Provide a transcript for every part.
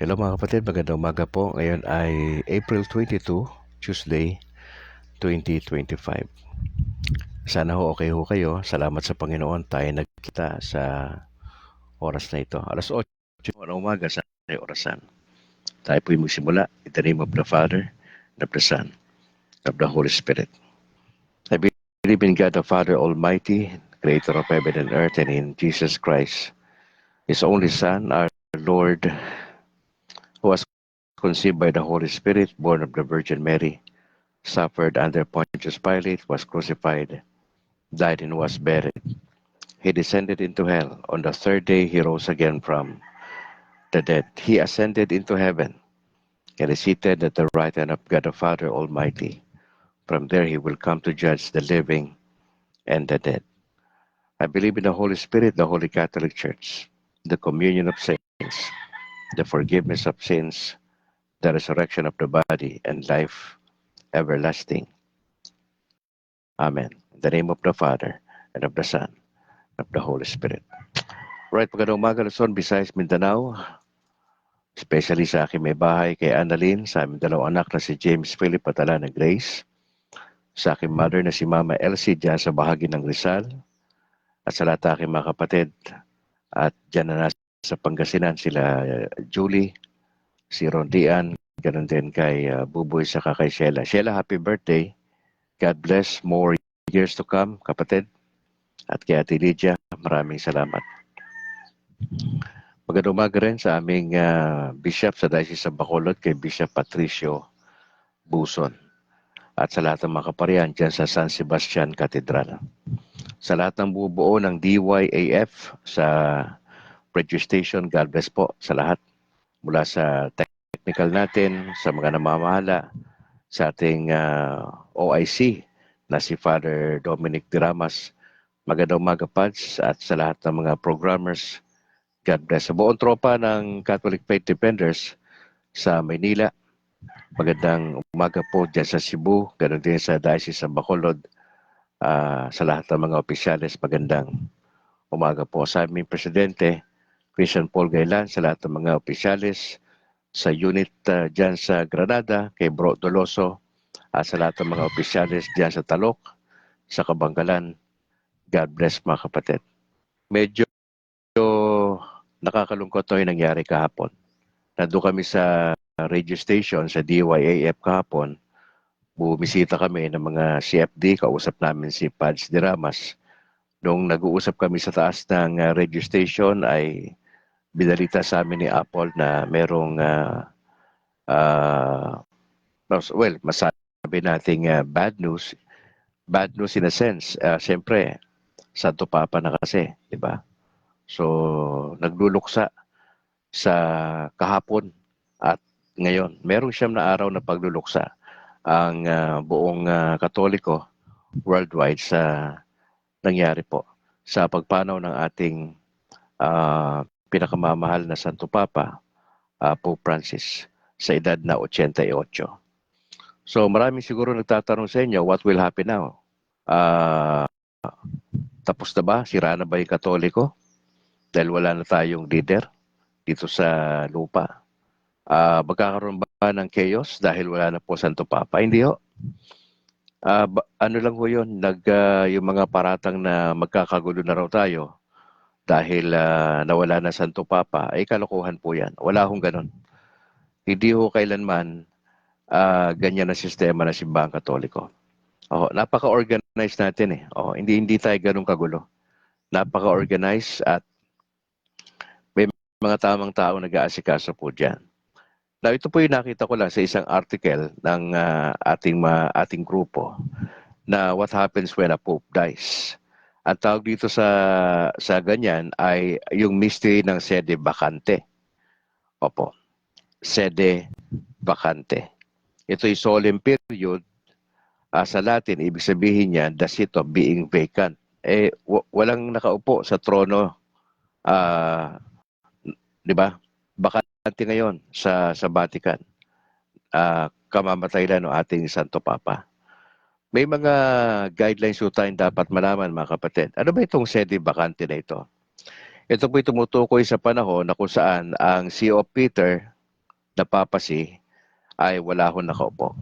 Hello mga kapatid, magandang umaga po. Ngayon ay April 22, Tuesday, 2025. Sana ho okay ho kayo. Salamat sa Panginoon tayo nagkita sa oras na ito. Alas 8 ng umaga sa orasan. Tayo po'y magsimula. In the name of the Father, and of the Son, and of the Holy Spirit. I believe in God the Father Almighty, Creator of heaven and earth, and in Jesus Christ, His only Son, our Lord, who was conceived by the Holy Spirit, born of the Virgin Mary, suffered under Pontius Pilate, was crucified, died, and was buried. He descended into hell. On the third day, he rose again from the dead. He ascended into heaven and is seated at the right hand of God the Father Almighty. From there, he will come to judge the living and the dead. I believe in the Holy Spirit, the Holy Catholic Church, the communion of saints, the forgiveness of sins, the resurrection of the body, and life everlasting. Amen. In the name of the Father, and of the Son, and of the Holy Spirit. Right, magandang umaga, Luzon, Visayas, Mindanao. Especially sa aking may bahay kay Annalyn, sa aming dalawang anak na si James Philip at Alana Grace. Sa aking mother na si Mama Elsie dyan sa bahagi ng Rizal. At sa lahat aking mga kapatid. At dyan na nasa Pangasinan sila Julie, si Rondian, ganun din kay Buboy sa kay Sheila. Sheila, happy birthday. God bless, more years to come, kapatid. At kay Ate Lydia, maraming salamat. Magandang umaga rin sa aming Bishop sa Diocese of Bacolod, kay Bishop Patricio Buson. At sa lahat ng mga kaparian dyan sa San Sebastian Cathedral. Sa lahat ng bubuo ng DYAF sa radio station, God bless po sa lahat. Mula sa technical natin, sa mga namamahala, sa ating OIC na si Father Dominic Diramas. Magandang umaga, Pads, at sa lahat ng mga programmers, God bless. Sa buong tropa ng Catholic Faith Defenders sa Maynila, magandang umaga po dyan sa Cebu, ganoon din sa Diocese ng Bacolod. Sa lahat ng mga opisyalis, magandang umaga po sa aming Presidente, Christian Paul Gailan, sa lahat ng mga opisyalis, sa unit dyan sa Granada, kay Bro Doloso, at sa lahat ng mga opisyalis dyan sa Talok, sa Kabangkalan, God bless mga kapatid. Medyo nakakalungkot ito yung nangyari kahapon. Nandun kami sa radio station, sa DYAF kahapon. Bumisita kami ng mga CFD, kausap namin si Pads Diramas. Nung nag-uusap kami sa taas ng radio station ay binalita sa amin ni Apple na merong masabi nating bad news. Bad news in a sense. Siyempre, Santo Papa na kasi, di ba? So, nagluluksa sa kahapon at ngayon. Merong siyam na araw na pagluluksa ang buong Katoliko worldwide sa nangyari po sa pagpanaw ng ating pinakamamahal na Santo Papa, Pope Francis, sa edad na 88. So maraming siguro nagtatanong sa inyo, what will happen now? Tapos na ba? Sira na ba yung Katoliko? Dahil wala na tayong leader dito sa lupa. Magkakaroon ba ng chaos dahil wala na po Santo Papa? Hindi ho. Ano lang ho yun, yung mga paratang na magkakagulo na raw tayo dahil nawala na Santo Papa, ay kalokohan po yan. Wala hong ganun. Hindi ho kailanman ganyan na sistema ng Simbahang Katoliko. Napaka-organized natin eh. Hindi tayo ganun kagulo. Napaka-organized at may mga tamang tao nag-aasikaso po dyan. Now, ito po yung nakita ko lang sa isang article ng ating grupo na what happens when a Pope dies. Ang tawag dito sa ganyan ay yung mystery ng sede vacante. Opo, sede vacante. Ito yung solemn period. Sa Latin, ibig sabihin niya, the seat of being vacant. Walang nakaupo sa trono, di ba? Bakante ngayon sa Vatican. Kamamatay lang ng ating Santo Papa. May mga guidelines po tayong dapat malaman mga kapatid. Ano ba itong sede vacante na ito? Ito po'y tumutukoy sa panahon na kung saan ang See of Peter napapasi ay wala ho nakaupo.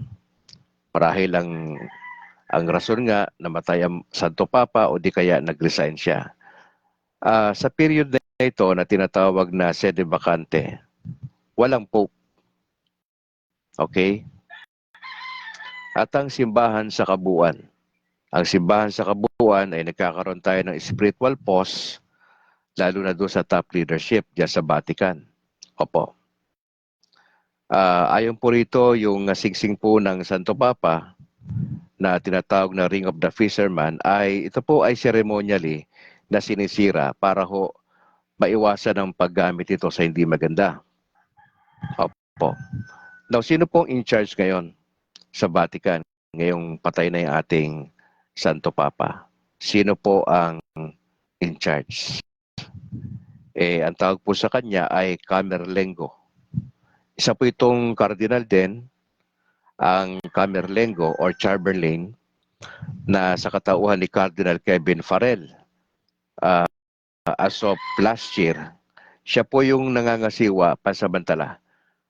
Marahil ang rason nga namatay ang Santo Papa o di kaya nag-resign siya. Sa period na ito na tinatawag na sede vacante, walang pope. Okay? At ang simbahan sa kabuuan. Ang simbahan sa kabuuan ay nagkakaroon tayo ng spiritual pause, lalo na doon sa top leadership diyan sa Vatican. Opo. Ayon po rito, yung singsing po ng Santo Papa na tinatawag na Ring of the Fisherman ay ito po ay ceremonially na sinisira para ho maiwasan ang paggamit ito sa hindi maganda. Opo. Now, sino pong in charge ngayon sa Vatican? Ngayong patay na yung ating Santo Papa. Sino po ang in charge? Ang tawag po sa kanya ay Camerlengo. Isa po itong cardinal din, ang Camerlengo or Chamberlain, na sa katauhan ni Cardinal Kevin Farrell. As of last year, siya po yung nangangasiwa pansamantala.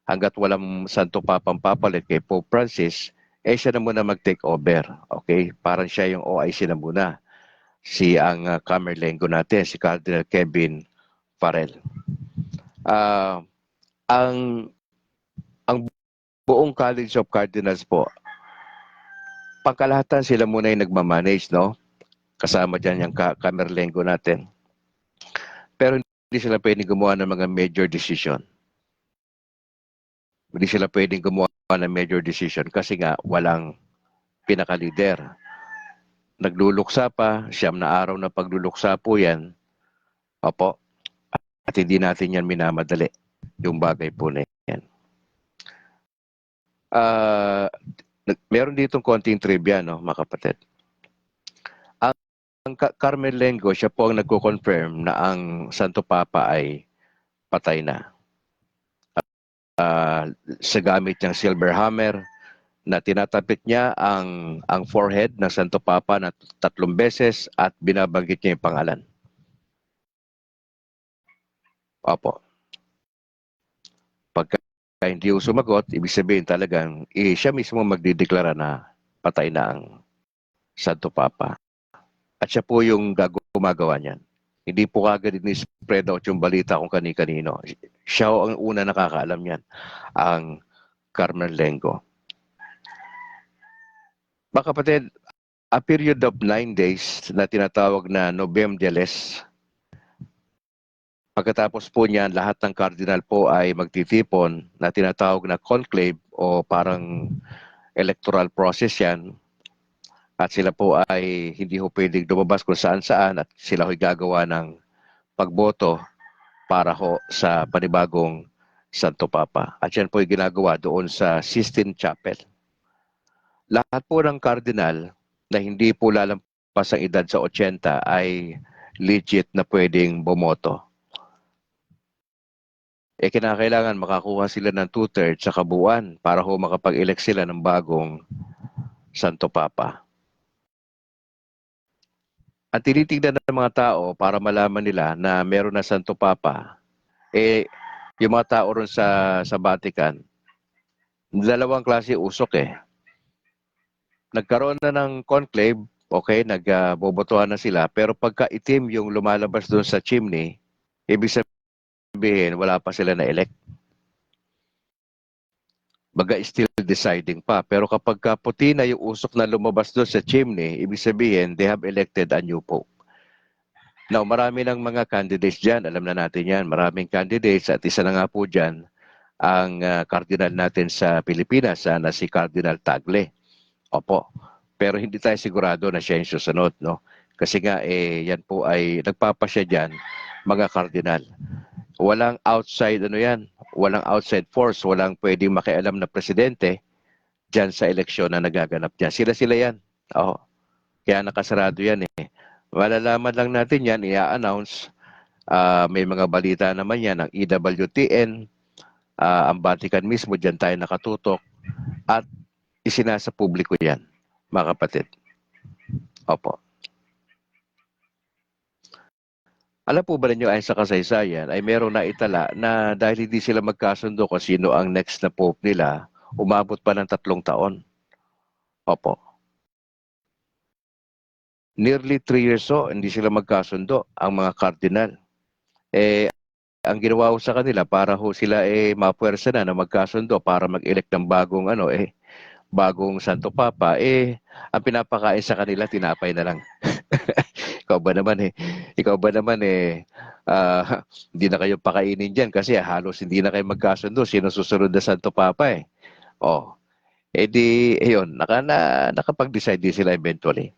Hanggat walang Santo Papang papalit kay Pope Francis, siya na muna mag-take over. Okay? Parang siya yung OIC na muna. Ang Camerlengo natin, si Cardinal Kevin Farrell. Uh, ang buong College of Cardinals po, pangkalahatan sila muna yung nagmamanage, no? Kasama dyan yung Camerlengo natin. Pero hindi sila pwedeng gumawa ng mga major decision. Hindi sila pwedeng gumawa ng major decision kasi nga walang pinaka-leader. Nagluluksa pa, 9 na araw na pagluluksa po yan. Opo. At hindi natin yan minamadali. Yung bagay po na yan. Meron ditong konting trivia, no, mga kapatid. Ang Camerlengo, siya po ang nagko-confirm na ang Santo Papa ay patay na. Sa gamit niyang silver hammer, na tinatapit niya ang forehead ng Santo Papa na 3 beses at binabanggit niya yung pangalan. Opo. Pagka hindi yung sumagot, ibig sabihin talagang siya mismo magdideklara na patay na ang Santo Papa. At siya po yung gumagawa niyan. Hindi po kagad ni-spread out yung balita kung kani-kanino. Siya ang una nakakaalam niyan, ang Camerlengo. Mga kapatid, a period of 9 days na tinatawag na Novem Dies. Pagkatapos po niyan, lahat ng cardinal po ay magtitipon na tinatawag na conclave o parang electoral process yan. At sila po ay hindi ho pwedeng lumabas kung saan-saan at sila ho'y gagawa ng pagboto para ho sa panibagong Santo Papa. At yan po ay ginagawa doon sa Sistine Chapel. Lahat po ng cardinal na hindi po lalampas ang edad sa 80 ay legit na pwedeng bumoto. Kinakailangan makakuha sila ng 2/3 sa kabuuan para ho makapag-elect sila ng bagong Santo Papa. At tinitignan ng mga tao para malaman nila na meron na Santo Papa, yung mga tao ron sa Vatican, dalawang klase usok eh. Nagkaroon na ng conclave, okay, nagbobotohan na sila, pero pagka itim yung lumalabas doon sa chimney, ibig sabihin wala pa sila na-elect. Baga still deciding pa. Pero kapag puti na yung usok na lumabas doon sa chimney, ibig sabihin they have elected a new pope. Now, marami ng mga candidates dyan. Alam na natin yan. Maraming candidates at isa na nga po dyan ang cardinal natin sa Pilipinas na si Cardinal Tagle. Opo. Pero hindi tayo sigurado na siya yung susunod, no? Kasi nga, yan po ay nagpapasya dyan, mga cardinal. Walang outside, walang outside force, walang pwedeng makialam na presidente dyan sa eleksyon na nagaganap dyan. Sila yan. Oo. Kaya nakasarado yan eh. Malalaman lang natin yan, i-announce. May mga balita naman yan, ang EWTN, ang Vatican mismo, dyan tayo nakatutok. At isinasa publiko yan, mga kapatid. Opo. Alam po ba ninyo ayon sa kasaysayan ay merong naitala na dahil hindi sila magkasundo kung sino ang next na pope nila, umabot pa ng 3 taon. Opo. Nearly 3 years hindi sila magkasundo ang mga cardinal. Eh, ang ginawa ko sa kanila para ho sila mapuwersa na magkasundo para mag-elect ng bagong Santo Papa, ang pinapakain sa kanila tinapay na lang. Ikaw ba naman ikaw ba naman hindi na kayo pakainin diyan kasi halos hindi na kayo magkasundo sino susunod na Santo Papa eh. Oh, ayun, nakapag-decide din sila eventually.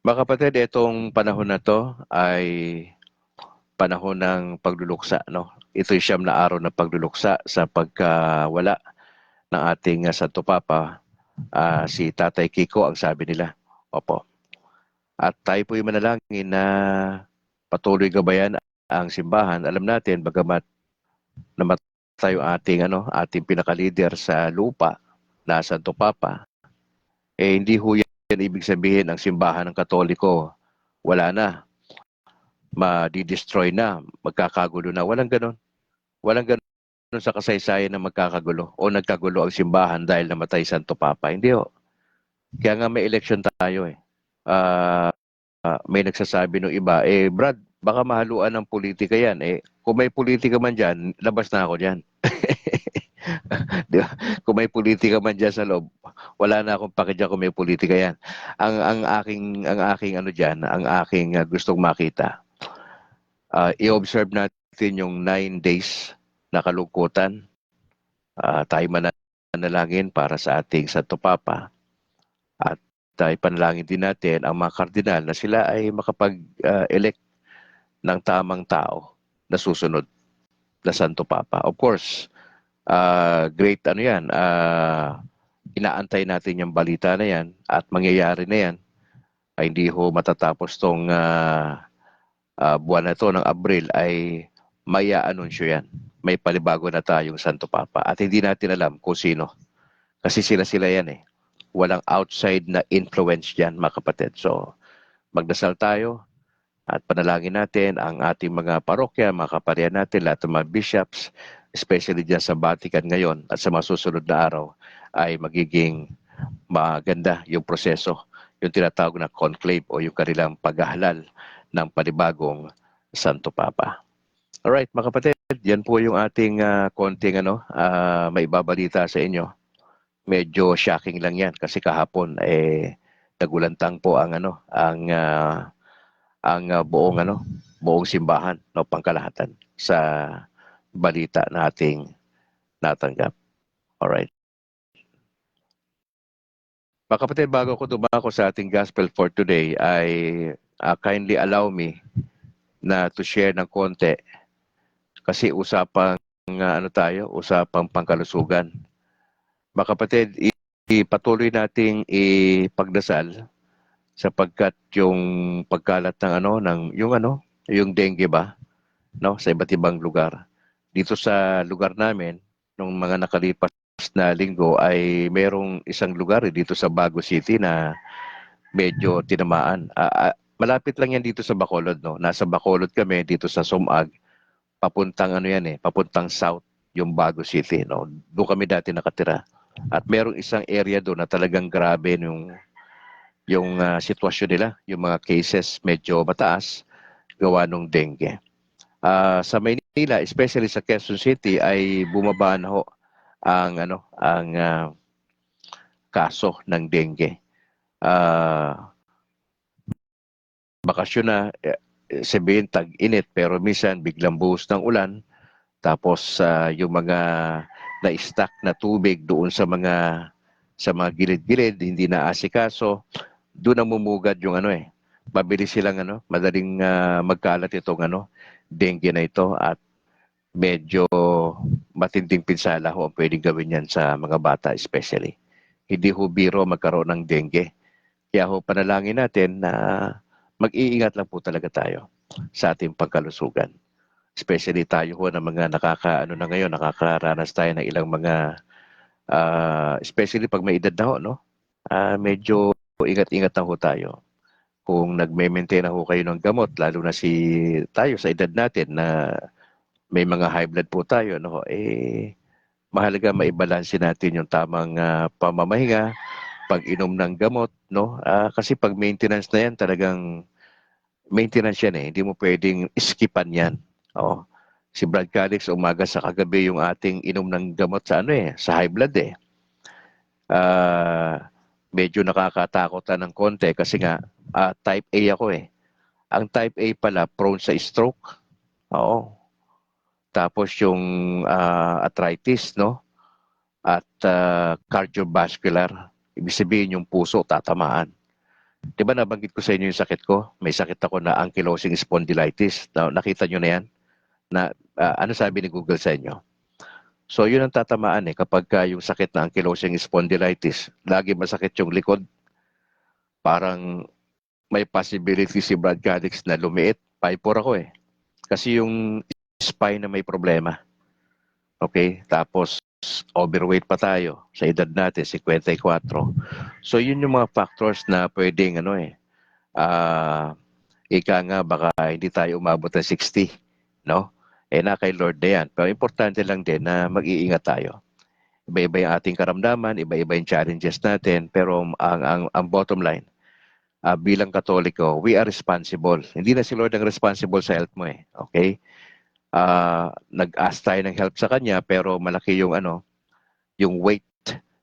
Mga kapatid, itong panahon na to ay panahon ng pagluluksa, no? Ito'y 9 na araw na pagluluksa sa pagkawala ng ating Santo Papa, si Tatay Kiko ang sabi nila. Opo. At tayo po'y manalangin na patuloy gabayan ang simbahan. Alam natin, bagamat namatay yung ating pinaka-leader sa lupa na Santo Papa, hindi ho yan ibig sabihin ang simbahan ng Katoliko wala na, ma-destroy na, magkakagulo na. Walang ganon. Walang ganon sa kasaysayan na magkakagulo o nagkagulo ang simbahan dahil namatay Santo Papa. Hindi ho. Kaya nga may election tayo eh. May nagsasabi ng iba, Brad, baka mahaluan ng politika yan. Kung may politika man dyan, labas na ako dyan. Di ba? Kung may politika man dyan sa loob, wala na akong pakidya kung may politika yan. Ang aking gustong makita, i-observe natin yung 9 days na kalungkutan. Tayo manalangin para sa ating Santo Papa. At ipanalangin din natin ang mga kardinal na sila ay makapag-elect ng tamang tao na susunod na Santo Papa. Of course, great inaantay natin yung balita na yan at mangyayari na yan. Ay hindi ho matatapos tong buwan na to ng Abril ay may anunsyo yan. May palibago na tayong Santo Papa at hindi natin alam kung sino. Kasi sila yan eh. Walang outside na influence dyan mga kapatid. So magdasal tayo at panalangin natin ang ating mga parokya, mga kaparian natin, lahat ng mga bishops, especially dyan sa Vatican ngayon at sa mga susunod na araw ay magiging maganda yung proseso, yung tinatawag na conclave o yung kanilang paghahalal ng panibagong Santo Papa. Alright mga kapatid, yan po yung ating konting maibabalita sa inyo. Medyo shocking lang yan kasi kahapon nagulantang po ang buong simbahan, no, pangkalahatan sa balita na ating natanggap. Alright. Mga kapatid, bago ko dumako sa ating gospel for today, ay kindly allow me na to share ng konti kasi usapang usapang pangkalusugan. Mga kapatid, ipatuloy nating ipagdasal sapagkat yung pagkalat yung dengue ba, no, sa iba't ibang lugar. Dito sa lugar namin, nung mga nakalipas na linggo ay merong isang lugar dito sa Baguio City na medyo tinamaan. Malapit lang yan dito sa Bacolod, no. Nasa Bacolod kami dito sa Sumag, papuntang papuntang south yung Baguio City, no. Doon kami dati nakatira. At merong isang area doon na talagang grabe yung sitwasyon nila, yung mga cases medyo mataas gawa ng dengue. Sa Maynila, especially sa Quezon City ay bumaba na ho ang kaso ng dengue. Bakasyon na, sabihin tag-init pero minsan biglang buhos ng ulan tapos yung mga na-stack na tubig doon sa mga gilid-gilid hindi na asikaso, doon namumugad yung mabilis silang madaling magkalat itong dengue na ito at medyo matinding pinsala ho ang pwedeng gawin yan sa mga bata especially. Hindi ho biro magkaroon ng dengue. Kaya ho panalangin natin na mag-iingat lang po talaga tayo sa ating pagkalusugan. Especially tayo ho na mga nakakaranas tayo ng ilang mga especially pag may edad na ho, no? Medyo ingat-ingat na ho tayo. kung nagme-maintain na ho kayo ng gamot, lalo na tayo sa edad natin na may mga high blood po tayo, no? Mahalaga maibalanse natin yung tamang pamamahinga, pag-inom ng gamot, no? Kasi pag maintenance na yan, talagang maintenance yan eh. Hindi mo pwedeng skipan yan. Oo. Si Brad Calix, umaga sa kagabi yung ating inom ng gamot sa high blood eh. Medyo nakakatakotan ng konti kasi nga type A ako eh. Ang type A pala prone sa stroke. Oo. Tapos yung arthritis, no? At cardiovascular. Ibig sabihin yung puso tatamaan. Di ba nabanggit ko sa inyo yung sakit ko? May sakit ako na ankylosing spondylitis. Nakita nyo na yan? Ano sabi ni Google sa inyo? So yun ang tatamaan eh kapag yung sakit na ankylosing spondylitis, lagi masakit yung likod, parang may possibility si Brad Calix na lumiit. 5'4" ako eh. Kasi yung spine na may problema. Okay? Tapos overweight pa tayo sa edad natin, 54. So yun yung mga factors na pwedeng ika nga baka hindi tayo umabot ng 60, no? Na kay Lord na yan. Pero importante lang din na mag-iingat tayo. Iba-iba yung ating karamdaman, iba-iba yung challenges natin, pero ang bottom line, bilang Katoliko, we are responsible. Hindi na si Lord ang responsible sa health mo eh. Okay? Nag-ask tayo ng help sa Kanya, pero malaki yung yung weight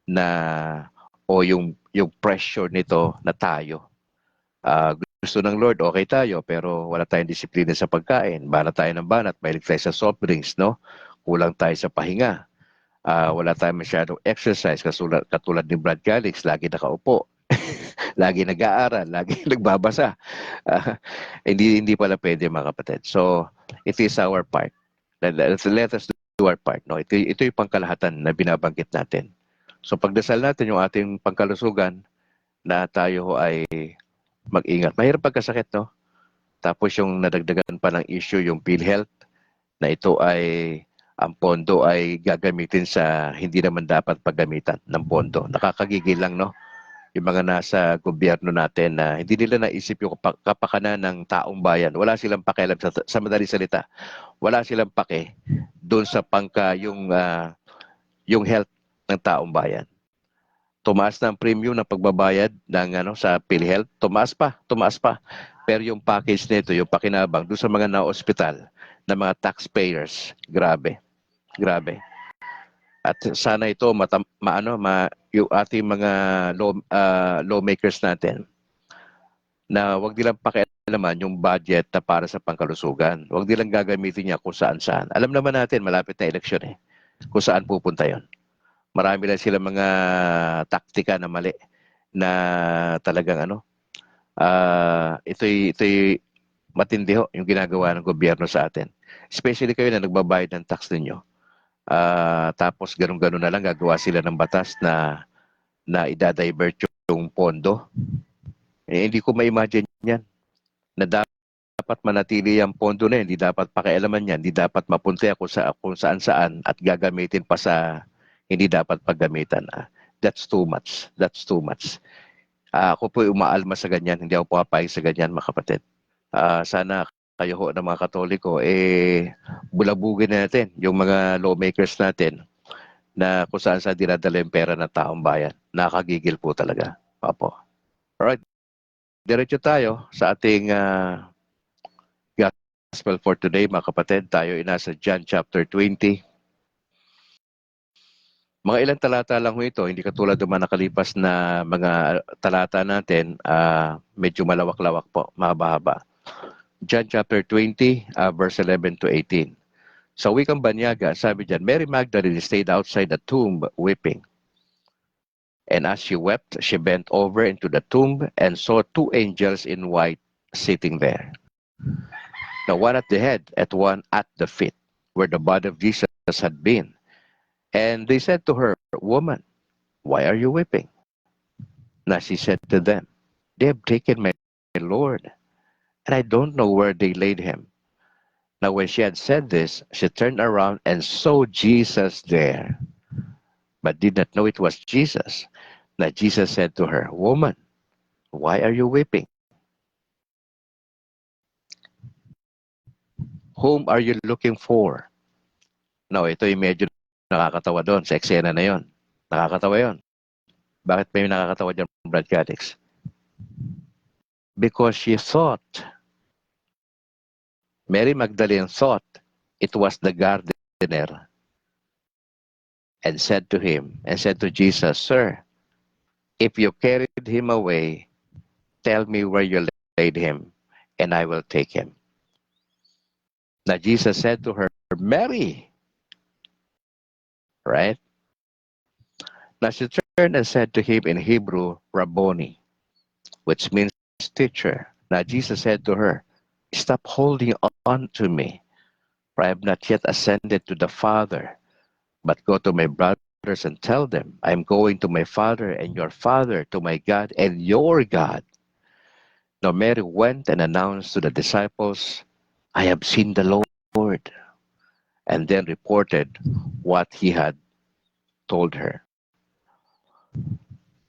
na o yung pressure nito na tayo. Gusto ng Lord, okay tayo, pero wala tayong disiplina sa pagkain. Banat tayo ng banat, mahilig tayo sa soft drinks, no? Kulang tayo sa pahinga. Wala tayong masyadong exercise, katulad ni Brad Calix, lagi nakaupo. Lagi nag-aaral, lagi nagbabasa. Hindi pala pwede mga kapatid. So, it is our part. Let us do our part. No? Ito yung pangkalahatan na binabanggit natin. So, pagdasal natin yung ating pangkalusugan na tayo ay mag-ingat. Mahirap pagkasakit, no? Tapos yung nadagdagan pa ng issue, yung PhilHealth, na ito ay ang pondo ay gagamitin sa hindi naman dapat paggamitan ng pondo. Nakakagigil lang, no? Yung mga nasa gobyerno natin na hindi nila naisip yung kapakanan ng taong bayan. Wala silang pakialam sa madaling salita. Wala silang pake doon sa yung health ng taong bayan. Tumaas na ang premium ng pagbabayad ng sa PhilHealth, tumaas pa. Pero yung package nito, yung pakinabang doon sa mga na-hospital na mga taxpayers, grabe. At sana ito yung ating mga lawmakers natin na wag nilang pakialaman yung budget na para sa pangkalusugan. Wag nilang gagamitin niya kung saan-saan. Alam naman natin, malapit na eleksyon eh, kung saan pupunta yon. Marami lang sila mga taktika na mali na talagang ito'y matindi ho yung ginagawa ng gobyerno sa atin. Especially kayo na nagbabayad ng tax ninyo. Tapos ganun-ganun na lang gagawa sila ng batas na idadivert yung pondo. Hindi ko ma-imagine yan na dapat manatili ang pondo na yan, hindi dapat pakialaman yan, hindi dapat mapunta kung saan-saan at gagamitin pa sa hindi dapat paggamitan. That's too much. Ako po umaalma sa ganyan, hindi ako pumapayag sa ganyan mga kapatid. Sana kayo ho ng mga Katoliko, bulabugin natin yung mga lawmakers natin na kung saan dinadala yung pera ng taong bayan. Nakakagigil po talaga. Opo. Alright. Diretso tayo sa ating gospel for today mga kapatid. Tayo nasa John chapter 20. Mga ilang talata lang ho ito, hindi katulad ng mga nakalipas na mga talata natin, medyo malawak-lawak po, mahaba-haba. John chapter 20, verse 11 to 18. Sa wikang banyaga, sabi dyan, Mary Magdalene stayed outside the tomb weeping. And as she wept, she bent over into the tomb and saw two angels in white sitting there. The one at the head and one at the feet, where the body of Jesus had been. And they said to her, Woman, why are you weeping? Now she said to them, They have taken my Lord, and I don't know where they laid him. Now when she had said this, she turned around and saw Jesus there, but did not know it was Jesus. Now Jesus said to her, Woman, why are you weeping? Whom are you looking for? Now, ito yung medyo nakakatawa doon sa eksena na yon. Nakakatawa yon. Bakit may nakakatawa dyan, Brad Calix? Because she thought, Mary Magdalene thought it was the gardener, and said to Jesus, Sir, if you carried him away, tell me where you laid him, and I will take him. Now Jesus said to her, Mary, right? Now she turned and said to him in Hebrew, Rabboni, which means teacher. Now Jesus said to her, stop holding on to me, for I have not yet ascended to the Father, but go to my brothers and tell them, I am going to my Father and your Father, to my God and your God. Now Mary went and announced to the disciples, I have seen the Lord, and then reported what he had told her.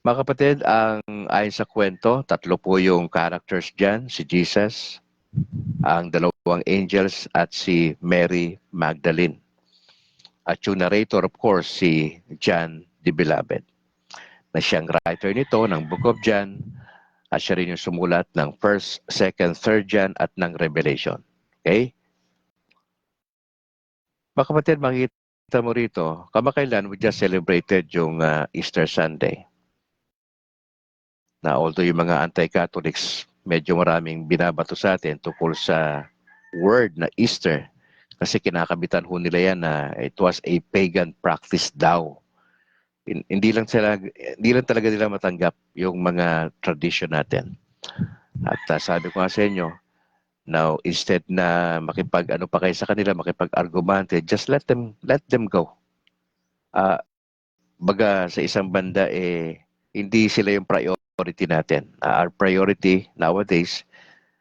Mga kapatid, ayon sa kwento, tatlo po yung characters dyan, si Jesus, ang dalawang angels, at si Mary Magdalene. At yung narrator, of course, si John the Beloved, na siyang writer nito ng Book of John, at siya rin yung sumulat ng 1st, 2nd, 3rd John at ng Revelation. Okay? Mga kapatid, makikita mo rito, kamakailan we just celebrated yung Easter Sunday. Na although yung mga anti-Catholics medyo maraming binabato sa atin tungkol sa word na Easter, kasi kinakabitan ho nila yan na it was a pagan practice daw. Hindi lang talaga nila matanggap yung mga tradition natin. At sabi ko nga sa inyo, now instead na makipag-ano pa kayo sa kanila, makipag-argumante, just let them go. Baga sa isang banda hindi sila yung priority natin. Our priority nowadays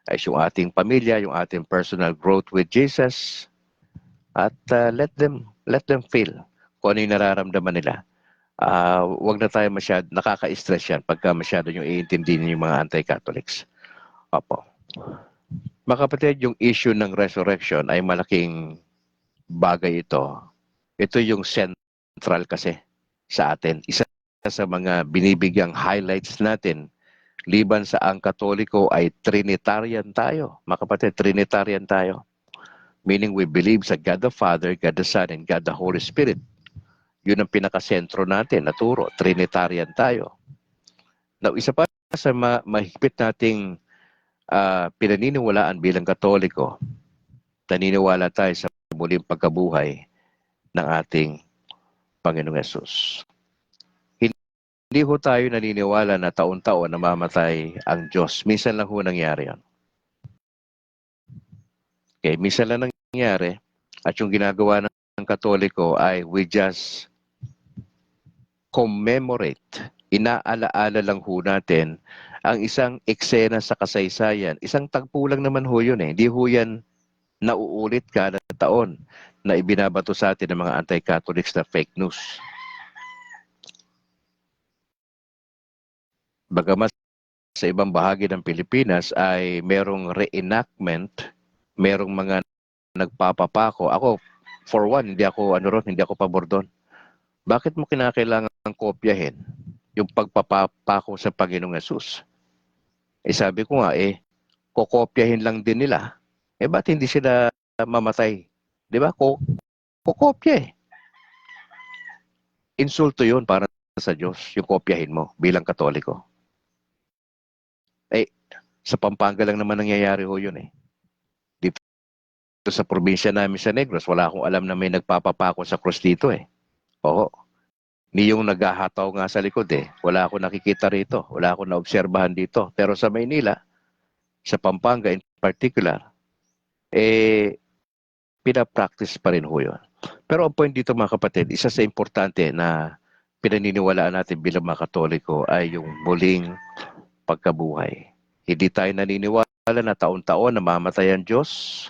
ay yung ating pamilya, yung ating personal growth with Jesus, at let them feel kung ano yung nararamdaman nila. Wag na tayo nakaka-stress yan pagka masyado yung iintindihin yung mga anti-Catholics. Opo. Mga kapatid, yung issue ng resurrection ay malaking bagay ito. Ito yung central kasi sa atin. Isa sa mga binibigyang highlights natin, liban sa ang Katoliko ay Trinitarian tayo. Mga kapatid, Trinitarian tayo. Meaning we believe sa God the Father, God the Son, and God the Holy Spirit. Yun ang pinakasentro natin na turo. Trinitarian tayo. Now, isa pa sa mahigpit nating pinaniniwalaan bilang Katoliko, naniniwala tayo sa muling pagkabuhay ng ating Panginoong Yesus. Hindi ho tayo naniniwala na taon-taon namamatay ang Diyos. Minsan lang ho nangyari yan. Okay, minsan lang nangyari, at yung ginagawa ng Katoliko ay we just commemorate. Inaalaala lang ho natin ang isang eksena sa kasaysayan. Isang tagpo lang naman ho yun eh. Hindi ho yan nauulit kada taon na ibinabato sa atin ng mga anti-Catholics na fake news. Bagamat sa ibang bahagi ng Pilipinas ay merong reenactment, merong mga nagpapapako. Ako, for one, hindi ako pabor doon. Bakit mo kinakailangan kopyahin yung pagpapako sa Panginoong Yesus? Sabi ko nga, kokopyahin lang din nila. Ba't hindi sila mamatay? Di ba? Kokopya Insulto yun para sa Diyos, yung kopyahin mo bilang Katoliko. Sa Pampanga lang naman nangyayari ho yun Dito sa probinsya namin sa Negros, wala akong alam na may nagpapapako sa krus dito Oo. Ni yung naghahataw nga sa likod Wala akong nakikita rito. Wala akong naobserbahan dito. Pero sa Maynila, sa Pampanga in particular, pinapractice pa rin ho yun. Pero ang point dito mga kapatid, isa sa importante na pinaniniwalaan natin bilang mga Katoliko ay yung muling pagkabuhay. Hindi tayo naniniwala na taon-taon namamatay ang Diyos.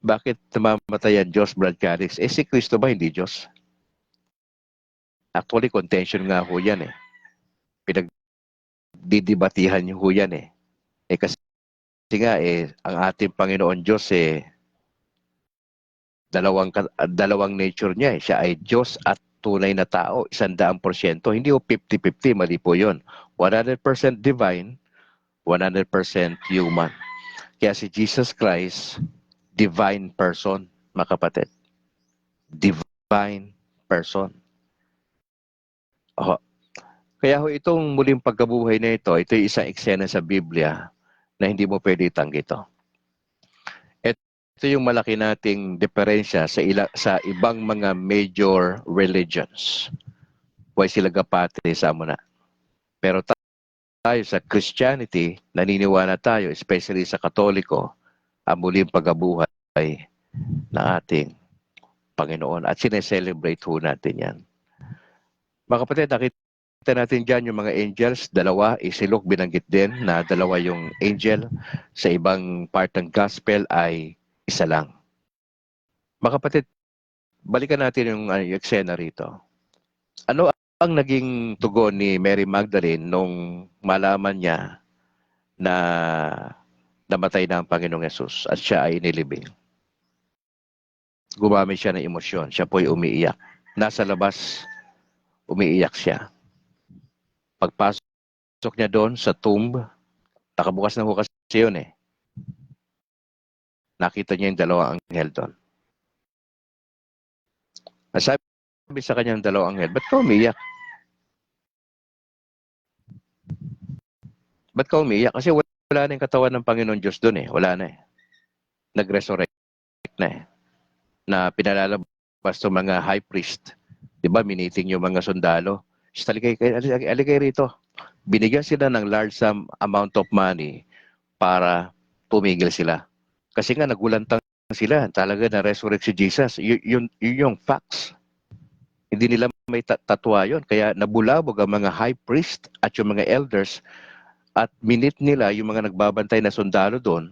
Bakit namamatay ang Diyos, Brad Calix? Si Kristo ba hindi Diyos? Actually, contention nga ho yan Pinagdidibatihan niyo ho yan kasi nga ang ating Panginoon Diyos dalawang nature niya. Siya ay Diyos at tunay na tao, 100%. Hindi 50-50, mali po yun. 100% divine, 100% human. Kaya si Jesus Christ, divine person, mga kapatid. Divine person. Oh. Kaya itong muling pagkabuhay na ito ay isang eksena sa Biblia na hindi mo pwede itanggi ito. Ito yung malaki nating diferensya sa ibang mga major religions. Huwag sila gapati sa muna. Pero tayo sa Christianity, naniniwala tayo, especially sa Katoliko, ang muling pagkabuhay ng ating Panginoon. At sineselebrate ho natin yan. Mga kapatid, nakita natin dyan yung mga angels, dalawa, isilok binanggit din na dalawa yung angel. Sa ibang part ng gospel ay isa lang. Mga kapatid, balikan natin yung eksena rito. Ano ang naging tugon ni Mary Magdalene nung malaman niya na namatay na ang Panginoong Yesus at siya ay inilibing? Gumamit siya ng emosyon. Siya po'y umiiyak. Nasa labas, umiiyak siya. Pagpasok niya doon sa tomb, nakabukas na ho kasi yun Nakita niya yung dalawang anghel doon. Nasabi sa kanya ng dalawang anghel, ba't ka umiiyak? Ba't ka umiiyak? Kasi wala na yung katawan ng Panginoon Diyos doon Wala na Nag-resurrect na Na pinalalabas ng mga high priest. Diba, miniting yung mga sundalo. Aligay rito. Binigyan sila ng large amount of money para tumigil sila. Kasi nga nagulantang sila. Talaga na-resurrect si Jesus. Yun yung facts. Hindi nila may tatwa yun. Kaya nabulabog ang mga high priest at yung mga elders at minute nila yung mga nagbabantay na sundalo doon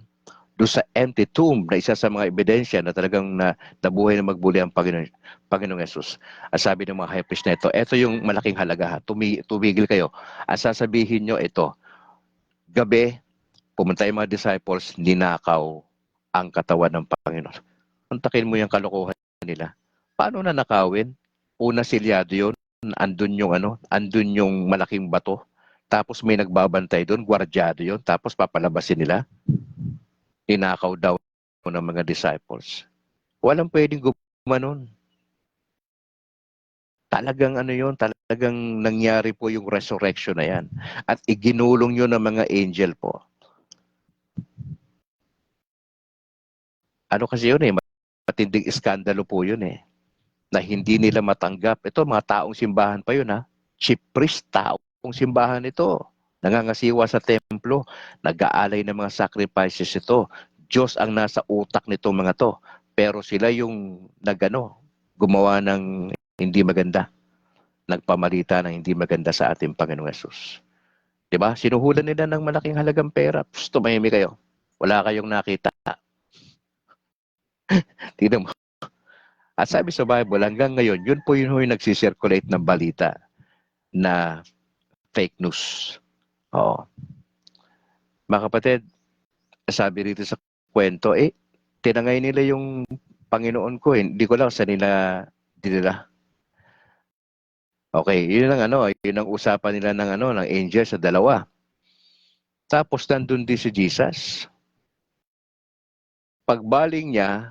sa empty tomb na isa sa mga ebidensya na talagang nabuhay na magbuli ang Panginoong Yesus. At sabi ng mga high priest na ito yung malaking halaga. Tumigil kayo. At sasabihin nyo ito, gabi, pumunta yung mga disciples, ninakaw ang katawan ng Panginoon. Kontakin mo yung kalokohan nila. Paano na nakawin? Una silyado yun, andun yung malaking bato. Tapos may nagbabantay doon, gwardyado yun. Tapos papalabasin nila. Ninakaw daw ng mga disciples. Walang pwedeng gumanon. Talagang talagang nangyari po yung resurrection na yan. At iginulong yun ng mga angel po. Ano kasi yun matinding iskandalo po yun na hindi nila matanggap. Ito, mga taong simbahan pa yun Chief priest, taong simbahan ito. Nangangasiwa sa templo, nag-aalay ng mga sacrifices ito. Diyos ang nasa utak nito mga to. Pero sila yung gumawa ng hindi maganda. Nagpamalita ng hindi maganda sa ating Panginoong Yesus. Diba? Sinuhulan nila ng malaking halagang pera. Tumahimik kayo. Wala kayong nakita. Tignan mo. At sabi sa Bible, hanggang ngayon, yun po yung nagsisirculate ng balita na fake news. Oo. Mga kapatid, sabi rito sa kwento, tinangay nila yung Panginoon ko Hindi ko lang sa nila dinala. Okay, yun ang usapan nila ng angel sa dalawa. Tapos nandun din si Jesus. Pagbaling niya,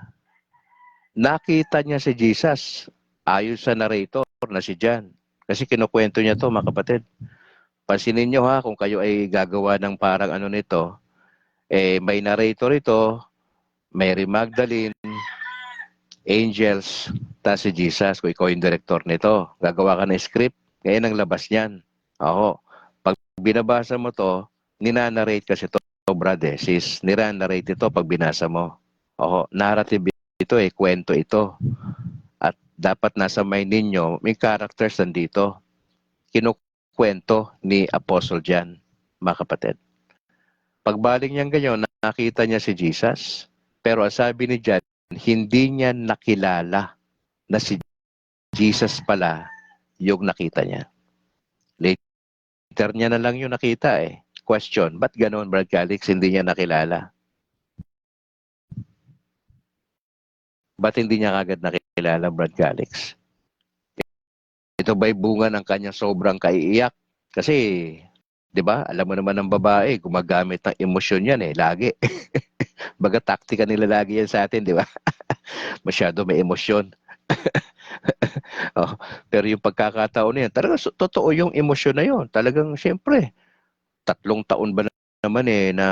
nakita niya si Jesus ayon sa narrator na si John. Kasi kinukwento niya to mga kapatid. Pansinin niyo kung kayo ay gagawa ng parang nito, may narrator ito, Mary Magdalene, angels, ta si Jesus, kung ikaw yung director nito. Gagawa ka ng script, ngayon ang labas niyan. Ako, pag binabasa mo to, ninanarrate kasi to, brother, sis, ninanarrate ito pag binasa mo. Narrative ito kwento ito. At dapat nasa mind ninyo, may characters nandito. Kinukwento ni Apostle John, mga kapatid. Pagbalik niyang ganyan, nakita niya si Jesus. Pero ang sabi ni John, hindi niya nakilala na si Jesus pala yung nakita niya. Later niya na lang yung nakita Question, ba't ganoon, Brad Calix, hindi niya nakilala? Ba't hindi niya kagad nakilala, Brad Calix? Ito ba'y bunga ng kanyang sobrang kaiiyak? Kasi, di ba, alam mo naman ng babae, gumagamit ng emosyon yan lagi. Baga taktika nila lagi yan sa atin, di ba? Masyado may emosyon. Oh, pero yung pagkakataon na yan, talagang totoo yung emosyon na yun. Talagang, siyempre, 3 taon ba naman na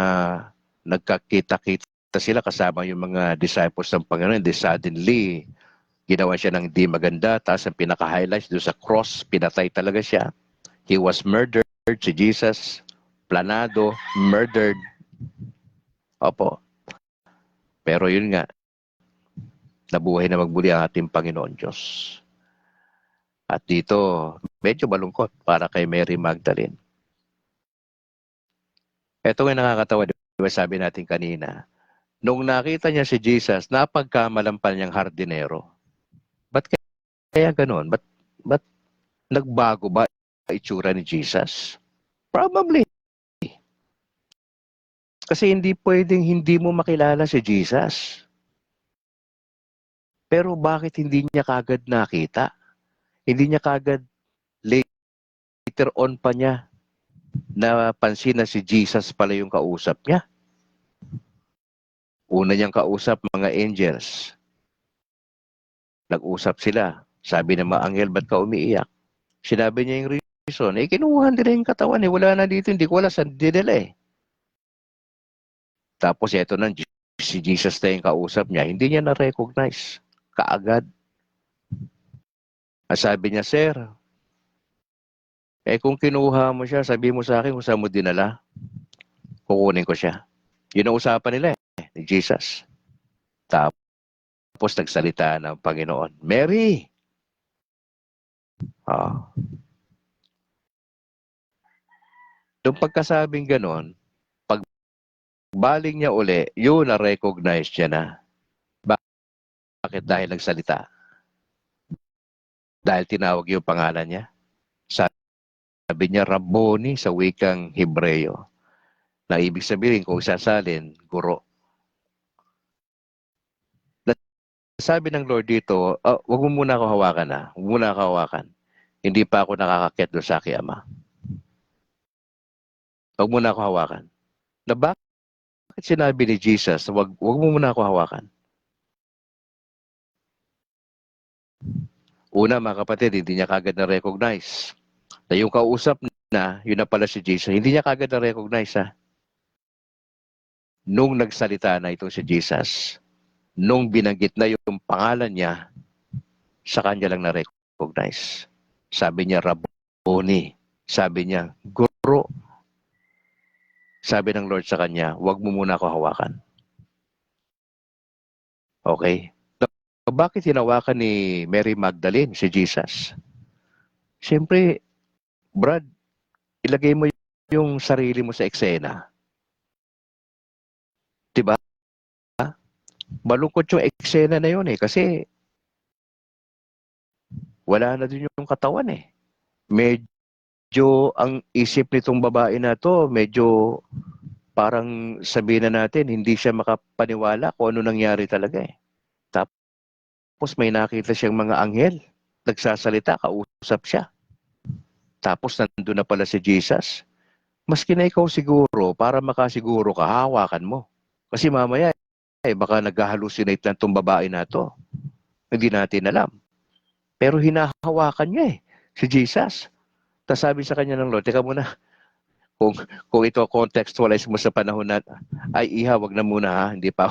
nagkakita-kita sila kasama yung mga disciples ng Panginoon. Then suddenly, ginawa siya ng di maganda. Tapos ang pinaka-highlights doon sa cross, pinatay talaga siya. He was murdered, si Jesus. Planado, murdered. Opo. Pero yun nga, nabuhay na magbuli ang ating Panginoon Diyos. At dito, medyo malungkot para kay Mary Magdalene. Ito nga nakakatawa, di ba sabi natin kanina, nung nakita niya si Jesus, napagkamalan pa niyang hardinero. Ba't kaya ganon? Ba't nagbago ba itsura ni Jesus? Probably. Kasi hindi pwedeng hindi mo makilala si Jesus. Pero bakit hindi niya kagad nakita? Hindi niya kagad later on pa niya napansin na si Jesus pala yung kausap niya. Una niyang kausap, mga angels. Nag-usap sila. Sabi ng mga anghel, ba't ka umiiyak? Sinabi niya yung reason. Kinuha nila yung katawan. Wala na dito. Hindi ko wala saan dinala Tapos eto na, si Jesus na yung kausap niya. Hindi niya na-recognize. Kaagad. Sabi niya, Sir, kung kinuha mo siya, sabi mo sa akin kung saan mo dinala, kukunin ko siya. Yun ang usapan nila ni Jesus. Tapos nagsalita ng Panginoon, Mary! Oh. Nung pagkasabing ganon, pagbaling niya uli, yun na-recognize niya na. Bakit? Dahil nagsalita. Dahil tinawag yung pangalan niya. Sabi niya, Rabboni sa wikang Hebreyo. Na ibig sabihin, kung sasalin, guro. Sabi ng Lord dito, wag mo muna ako hawakan Wag mo muna ako hawakan. Hindi pa ako nakakakyat doon sa aking Ama. Wag mo na ako hawakan. Na bakit sinabi ni Jesus, wag mo muna ako hawakan? Una, mga kapatid, hindi niya kagad na-recognize. Na yung kausap na, yun na pala si Jesus, hindi niya kagad na-recognize Nung nagsalita na itong si Jesus, nung binanggit na yung pangalan niya, sa kanya lang na-recognize. Sabi niya, Rabboni. Sabi niya, Guro. Sabi ng Lord sa kanya, wag mo muna ako hawakan. Okay? Bakit hinawakan ni Mary Magdalene si Jesus? Siyempre, Brad, ilagay mo yung sarili mo sa eksena. Diba? Malungkot yung eksena na yun kasi wala na din yung katawan Medyo ang isip nitong babae na to, medyo parang sabihin na natin, hindi siya makapaniwala kung ano nangyari talaga Tapos may nakita siyang mga anghel, nagsasalita, kausap siya. Tapos nandun na pala si Jesus. Maski na ikaw siguro, para makasiguro ka, hawakan mo. Kasi mamaya, baka nag-hallucinate lang tong babae na to. Hindi natin alam. Pero hinahawakan niya si Jesus. Tapos sabi sa kanya ng Lord, teka muna, kung ito contextualize mo sa panahon na, ay iha, wag na muna hindi pa,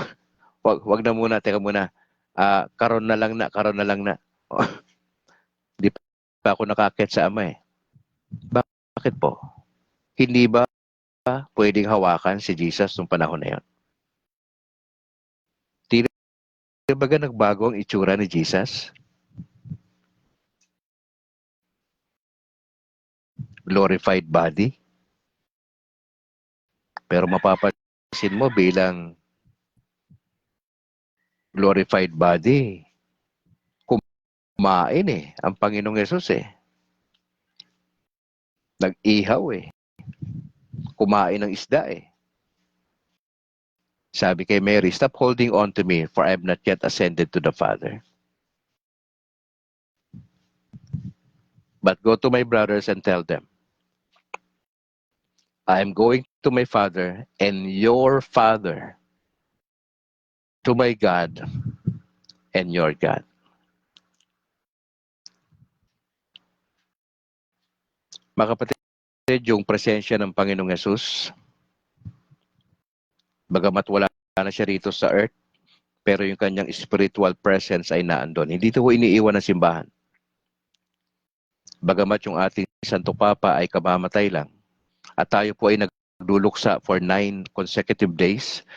wag na muna, teka muna, karon na lang na. Hindi pa ako nakakit sa Ama Bakit po? Hindi ba pwedeng hawakan si Jesus nung panahon na yun? Di ba nagbago ang itsura ni Jesus? Glorified body? Pero mapapansin mo bilang glorified body, kumain ang Panginoong Yesus Nag-ihaw kumain ng isda Sabi kay Mary, stop holding on to me for I have not yet ascended to the Father. But go to my brothers and tell them, I am going to my Father and your Father, to my God and your God. Mga kapatid, yung presensya ng Panginoong Yesus, bagamat wala na siya rito sa earth, pero yung kanyang spiritual presence ay naandun. Hindi ito iniiwan ng simbahan. Bagamat yung ating Santo Papa ay kamamatay lang, at tayo po ay nagluluksa for 9 consecutive days,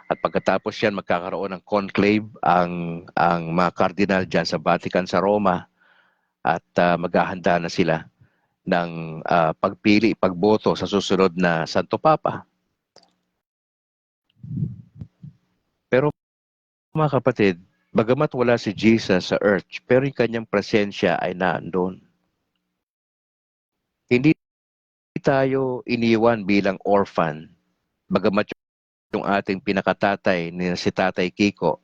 at pagkatapos yan magkakaroon ng conclave ang mga cardinal dyan sa Vatican sa Roma, at maghahanda na sila ng pagpili, pagboto sa susunod na Santo Papa. Pero mga kapatid, bagamat wala si Jesus sa earth, pero yung kanyang presensya ay naandun. Hindi tayo iniwan bilang orphan, bagamat yung ating pinakatatay ni si Tatay Kiko,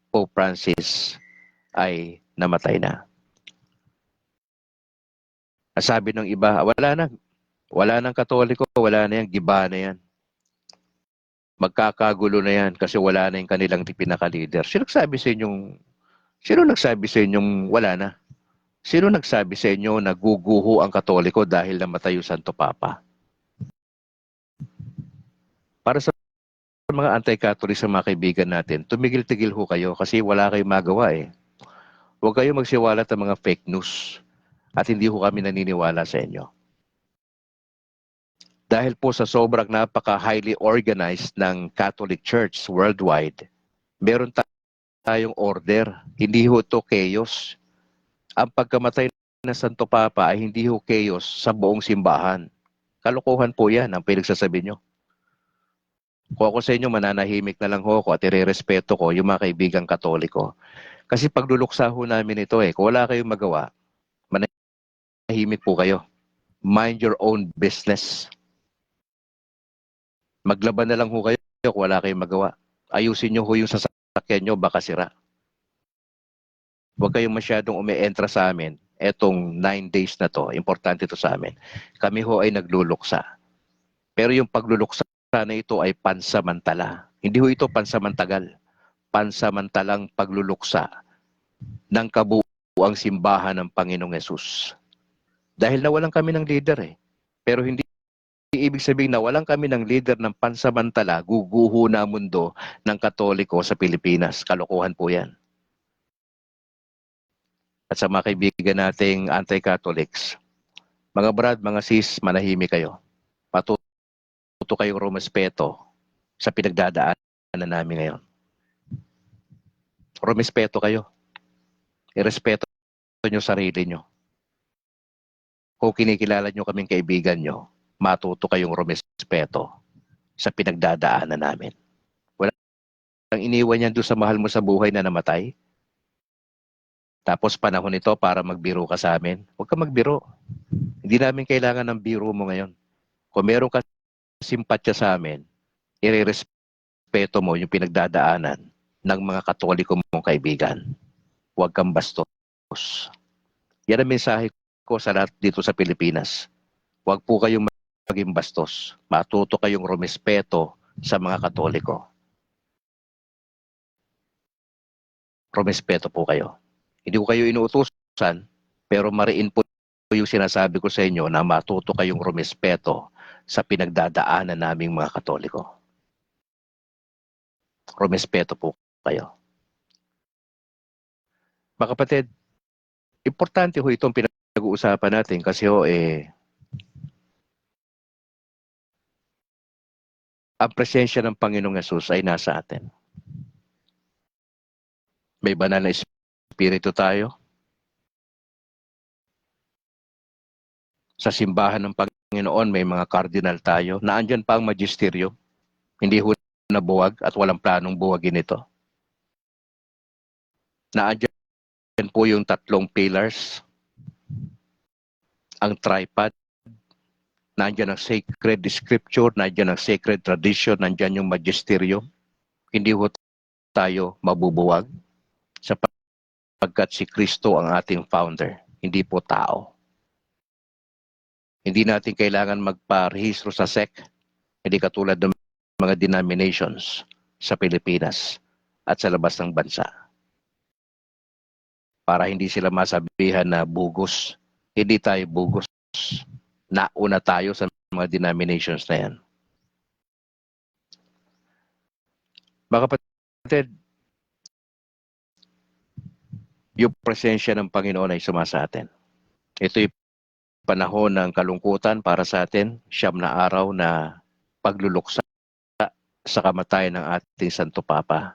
Pope Francis, ay namatay na. Sabi ng iba, wala nang Katoliko, wala na yan, giba na yan. Magkakagulo na yan kasi wala na yung kanilang pinaka-leader. Sino nagsabi sa inyong wala na? Sino nagsabi sa inyo na guguho ang Katoliko dahil namatay yung Santo Papa? Para sa mga anti-Catholic sa mga kaibigan natin, tumigil-tigil ho kayo kasi wala kayong magawa eh. Huwag kayo magsiwalat ng mga fake news at hindi ho kami naniniwala sa inyo. Dahil po sa sobrang napaka-highly organized ng Catholic Church worldwide, meron tayong order. Hindi ho ito chaos. Ang pagkamatay ng Santo Papa ay hindi ho chaos sa buong simbahan. Kalokohan po yan ang pinagsasabi nyo. Kung ako sa inyo, mananahimik na lang ho ako at irerespeto ko yung mga kaibigang Katoliko. Kasi pagluluksa ho namin ito kung wala kayong magawa, manahimik po kayo. Mind your own business. Maglaban na lang ho kayo kung wala kayong magawa. Ayusin nyo ho yung sasakyan nyo, baka sira. Huwag kayong masyadong umi-entra sa amin. Etong 9 days na to, importante to sa amin. Kami ho ay nagluluksa. Pero yung pagluluksa na ito ay pansamantala. Hindi ho ito pansamantagal. Pansamantalang pagluluksa ng kabuuang simbahan ng Panginoong Yesus. Dahil nawalan kami ng leader Pero hindi ibig sabihin na walang kami ng leader ng pansamantala, guguho na mundo ng Katoliko sa Pilipinas. Kalokohan po yan. At sa mga kaibigan nating anti-Catholics, mga brad, mga sis, manahimik kayo. Matuto kayong rumespeto sa pinagdadaanan namin ngayon. Rumespeto kayo. Irespeto nyo sarili nyo. Kung kinikilala nyo kaming kaibigan nyo, matuto kayong rumespeto sa pinagdadaanan namin. Walang iniwan yan doon sa mahal mo sa buhay na namatay. Tapos panahon ito para magbiro ka sa amin. Huwag ka magbiro. Hindi namin kailangan ng biro mo ngayon. Kung meron ka simpatya sa amin, irerespeto mo yung pinagdadaanan ng mga Katoliko mong kaibigan. Huwag kang bastos. Yan ang mensahe ko sa lahat dito sa Pilipinas. Huwag po kayong maging bastos. Matuto kayong rumespeto sa mga Katoliko. Rumespeto po kayo. Hindi ko kayo inuutusan, pero mariin po yung sinasabi ko sa inyo na matuto kayong rumespeto sa pinagdadaanan naming mga Katoliko. Rumespeto po kayo. Mga kapatid, importante ho itong pinag-uusapan natin kasi ang presensya ng Panginoong Yesus ay nasa atin. May banal na espiritu tayo. Sa simbahan ng Panginoon, may mga cardinal tayo. Naandyan pa ang magisterium. Hindi ho nabuwag at walang planong buwagin ito. Naandyan po yung 3 pillars. Ang tripod. Nandiyan ang sacred scripture, nandiyan ang sacred tradition, nandiyan yung magisterium. hindi ho tayo mabubuwag sapagkat si Kristo ang ating founder, hindi po tao. Hindi natin kailangan magparehistro sa SEC, hindi katulad ng mga denominations sa Pilipinas at sa labas ng bansa. Para hindi sila masabihan na bugos. Hindi tayo bugos. Nauna tayo sa mga denominations na yan. Mga kapatid, yung presensya ng Panginoon ay sumasa atin. Ito'y panahon ng kalungkutan para sa atin, 9 na araw na pagluluksa sa kamatayan ng ating Santo Papa.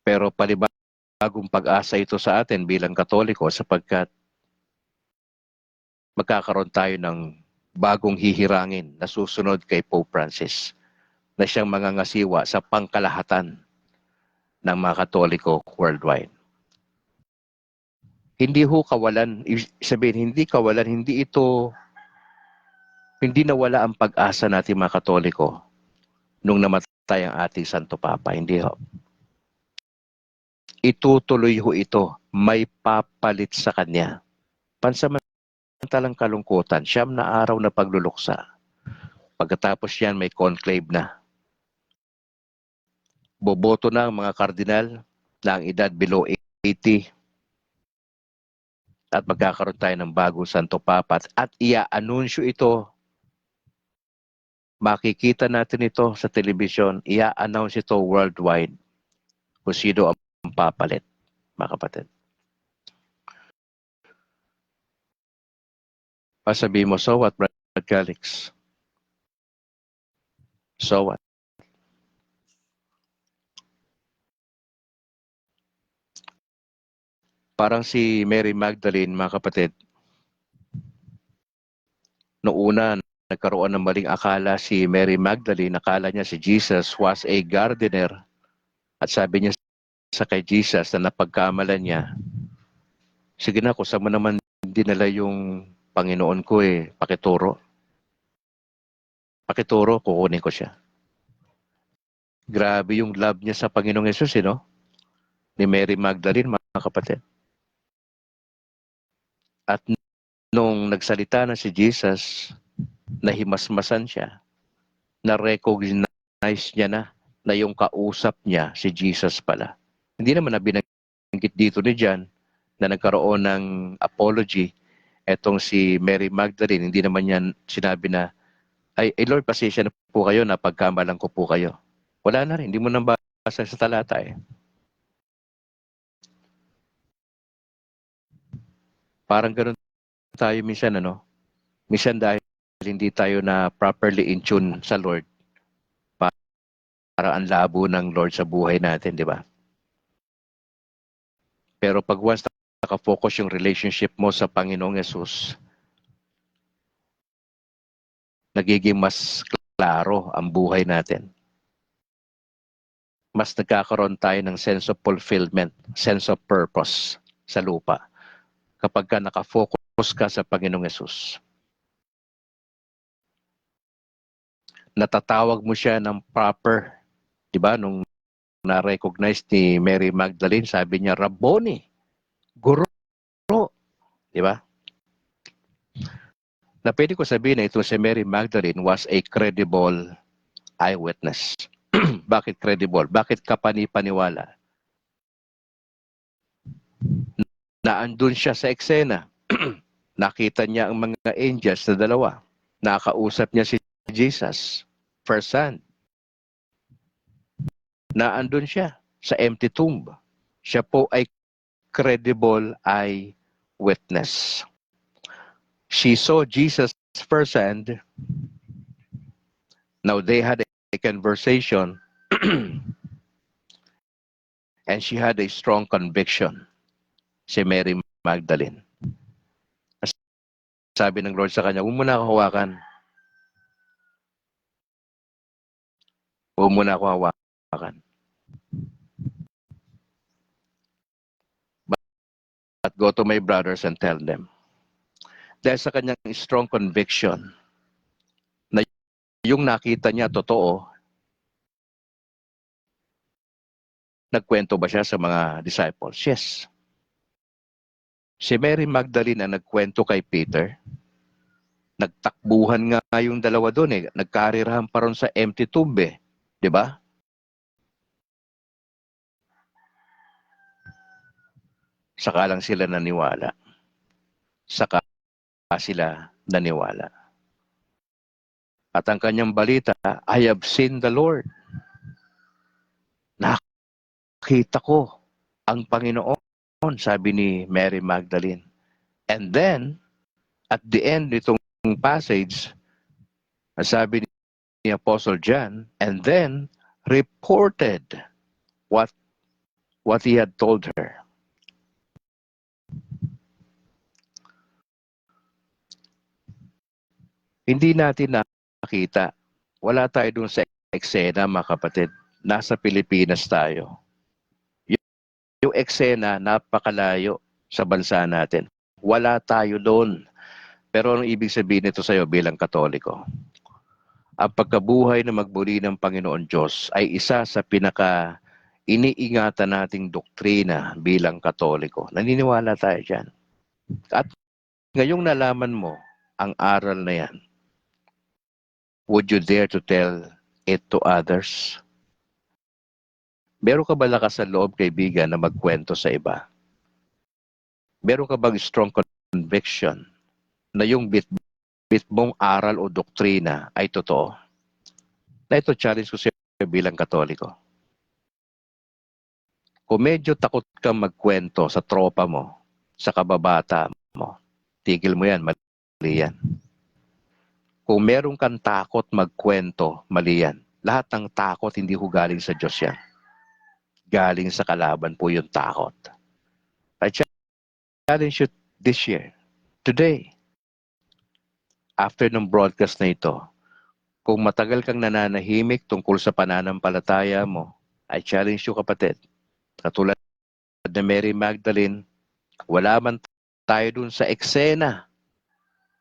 Pero panibagong pag-asa ito sa atin bilang Katoliko sapagkat magkakaroon tayo ng bagong hihirangin na susunod kay Pope Francis na siyang mangangasiwa sa pangkalahatan ng mga Katoliko worldwide. Hindi ho kawalan, sabihin, hindi nawala ang pag-asa natin mga Katoliko nung namatay ang ating Santo Papa. Hindi ho. Itutuloy ho ito. May papalit sa kanya. Pansamantalang kalungkutan, 9 na araw na pagluluksa. Pagkatapos yan, may conclave na. Boboto na ang mga kardinal na ang edad below 80 at magkakaroon tayo ng bagong Santo Papa at ia-anunsyo ito. Makikita natin ito sa telebisyon, ia-announce ito worldwide kung sino ang papalit, mga kapatid. Pasabi mo, so what, Brad Calix? So what? Parang si Mary Magdalene, mga kapatid, noong una, nagkaroon ng maling akala si Mary Magdalene, akala niya si Jesus was a gardener at sabi niya sa kay Jesus na napagkamalan niya, sige na, kung saan mo naman dinala yung Panginoon ko pakituro. Pakituro, kukunin ko siya. Grabe yung love niya sa Panginoong Yesus, no? Ni Mary Magdalene, mga kapatid. At nung nagsalita na si Jesus, nahimasmasan siya, na-recognize niya na yung kausap niya si Jesus pala. Hindi naman na binanggit dito ni John na nagkaroon ng apology etong si Mary Magdalene. Hindi naman yan sinabi na, ay Lord, pasensya na po kayo, napagkamalan ko po kayo. Wala na rin, hindi mo nang basa sa talata Parang ganun tayo minsan, ano? Minsan dahil hindi tayo na properly in tune sa Lord, para ang labo ng Lord sa buhay natin, di ba? Pero pag once nakafocus yung relationship mo sa Panginoong Yesus, nagiging mas klaro ang buhay natin. Mas nagkakaroon tayo ng sense of fulfillment, sense of purpose sa lupa kapag ka nakafocus ka sa Panginoong Yesus. Natatawag mo siya ng proper, di ba? Nung na-recognize ni Mary Magdalene, sabi niya, Rabboni, Guro, di ba? Na pwede ko sabihin na ito si Mary Magdalene was a credible eyewitness. Bakit credible? Bakit kapani-paniwala? Naandun siya sa eksena. Nakita niya ang mga angels na dalawa. Nakausap niya si Jesus first hand. Naandun siya sa empty tomb. Siya po ay credible eyewitness. She saw Jesus first hand. Now they had a conversation and she had a strong conviction. Si Mary Magdalene. Sabi ng Lord sa kanya, huwag mo na ako hawakan. Huwag mo na ako hawakan. But go to my brothers and tell them. Dahil sa kanyang strong conviction na yung nakita niya totoo, Nagkwento ba siya sa mga disciples? Yes. Si Mary Magdalene ang nagkwento kay Peter. Nagtakbuhan nga yung dalawa doon eh. Nagkarirahan pa ron sa empty tomb eh. Di ba? Saka lang sila naniwala. Saka sila naniwala. At ang kanyang balita, I have seen the Lord. Nakita ko ang Panginoon, sabi ni Mary Magdalene. And then, at the end nitong passage, sabi ni Apostle John, and then reported what he had told her. Hindi natin nakita. Wala tayo dun sa eksena, mga kapatid. Nasa Pilipinas tayo. Yung eksena, napakalayo sa bansa natin. Wala tayo doon. Pero anong ibig sabihin nito sa'yo bilang Katoliko? Ang pagkabuhay na magbuli ng Panginoon Diyos ay isa sa pinaka iniingatan nating doktrina bilang Katoliko. Naniniwala tayo dyan. At ngayong nalaman mo ang aral na yan, would you dare to tell it to others? Meron ka ba lakas sa loob, kaibigan, na magkwento sa iba? Meron ka bang strong conviction na yung bit mong aral o doktrina ay totoo? Na ito challenge ko sa bilang Katoliko. Kung medyo takot kang magkwento sa tropa mo, sa kababata mo, tigil mo yan, mali yan. Kung meron kang takot magkwento, mali yan. Lahat ng takot hindi ho galing sa Diyos yan. Galing sa kalaban po yung takot. I challenge you this year, today, after ng broadcast na ito, kung matagal kang nananahimik tungkol sa pananampalataya mo, I challenge you, kapatid. Katulad ni Mary Magdalene, wala man tayo dun sa eksena.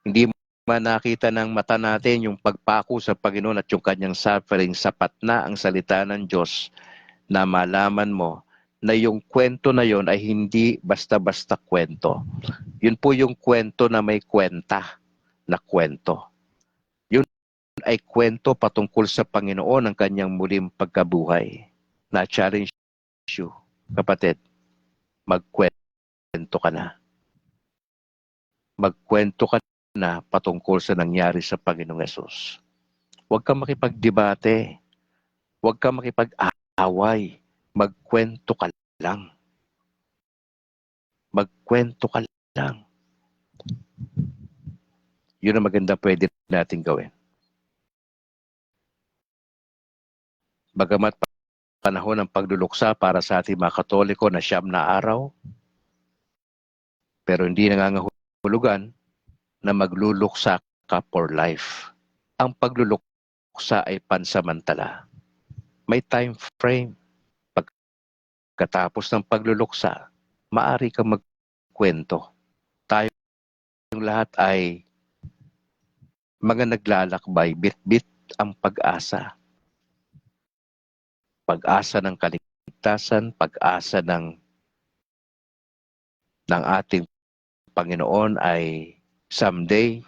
Hindi man nakita ng mata natin yung pagpako sa Panginoon at yung kanyang suffering, sapat na ang salita ng Diyos na malaman mo na yung kwento na yon ay hindi basta-basta kwento. Yun po yung kwento na may kwenta na kwento. Yun ay kwento patungkol sa Panginoon ang kanyang muling pagkabuhay. Na-challenge you, kapatid, magkwento ka na. Magkwento ka na patungkol sa nangyari sa Panginoong Yesus. Huwag kang makipagdebate. Huwag kang makipag-away. Magkwento ka lang. Magkwento ka lang. Yun ang maganda pwede natin gawin. Bagamat panahon ng pagluluksa para sa ating mga Katoliko na 9 na araw, pero hindi nangangahulugan na magluluksa ka for life. Ang pagluluksa ay pansamantala. May time frame. Pagkatapos ng pagluluksa, maaari kang magkwento. Tayo yung lahat ay mga naglalakbay, bit-bit ang pag-asa. Pag-asa ng kaligtasan, pag-asa ng ating Panginoon ay someday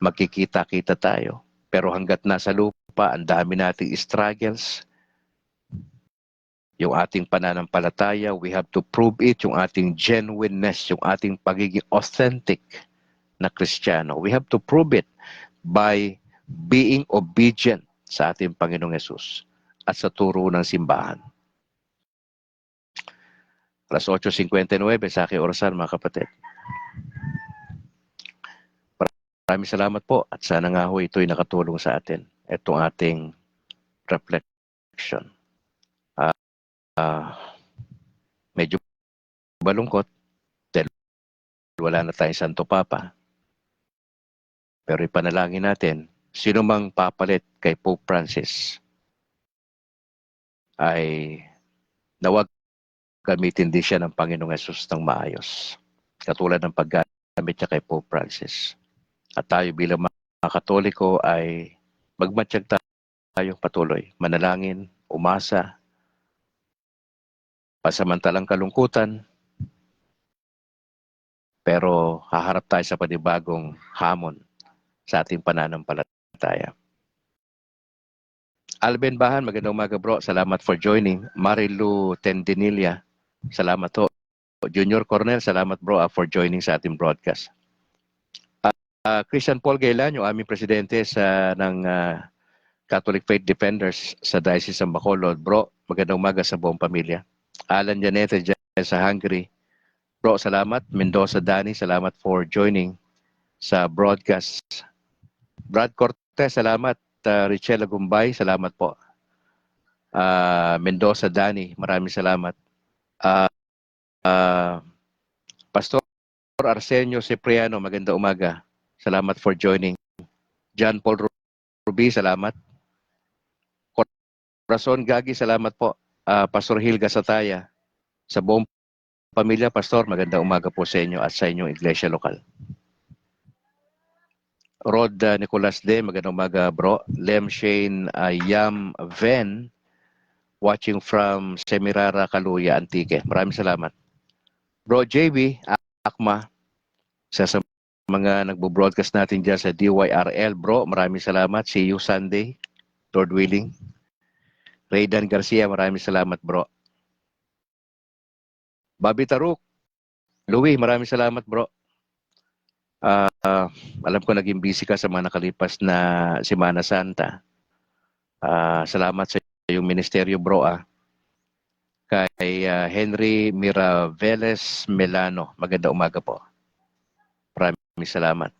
magkikita-kita tayo. Pero hanggat nasa lupa, ang dami nating struggles. Yung ating pananampalataya, we have to prove it, yung ating genuineness, yung ating pagiging authentic na Kristiyano. We have to prove it by being obedient sa ating Panginoong Yesus at sa turo ng simbahan. Alas 8:59 sa aking orasan, mga kapatid. Maraming salamat po at sana nga ho ito'y nakatulong sa atin. Itong ating reflection. Medyo malungkot dahil wala na tayong Santo Papa. Pero ipanalangin natin, sino mang papalit kay Pope Francis ay nawag gamitin din siya ng Panginoong Yesus ng maayos. Katulad ng paggamit niya kay Pope Francis. At tayo bilang mga Katoliko ay magmatsyag tayong patuloy. Manalangin, umasa, pasamantalang kalungkutan, pero haharap tayo sa panibagong hamon sa ating pananampalataya. Alben Bahan, magandang umaga bro. Salamat for joining. Marilu Tendinilia, salamat to. Junior Cornel, salamat bro for joining sa ating broadcast. Christian Paul Gailan, yung aming presidente ng Catholic Faith Defenders sa Diocese ng Bacolod. Bro, magandang umaga sa buong pamilya. Alan Janete dyan sa Hungary. Bro, salamat. Mendoza Dani, salamat for joining sa broadcast. Brad Cortez, salamat. Richelle Agumbay, salamat po. Mendoza Dani, maraming salamat. Pastor Arsenio Cipriano, magandang umaga. Salamat for joining. John Paul Ruby, salamat. Corazon Gagi, salamat po. Pastor Hilga Sataya, sa buong pamilya, Pastor, magandang umaga po sa inyo at sa inyong iglesia lokal. Rod Nicolas De, magandang umaga bro. Lem Shane Yam Ven, watching from Semirara, Kaluya, Antique. Maraming salamat. Bro JB, Akma, sa mga nagbo-broadcast natin dyan sa DYRL. Bro, maraming salamat. See you Sunday, Lord willing. Raydan Garcia, maraming salamat bro. Bobby Taruk, Louie, maraming salamat bro. Alam ko naging busy ka sa mga nakalipas na Semana Santa. Salamat sa iyong ministeryo bro. Kay Henry Miraveles Melano, maganda umaga po. Maraming salamat.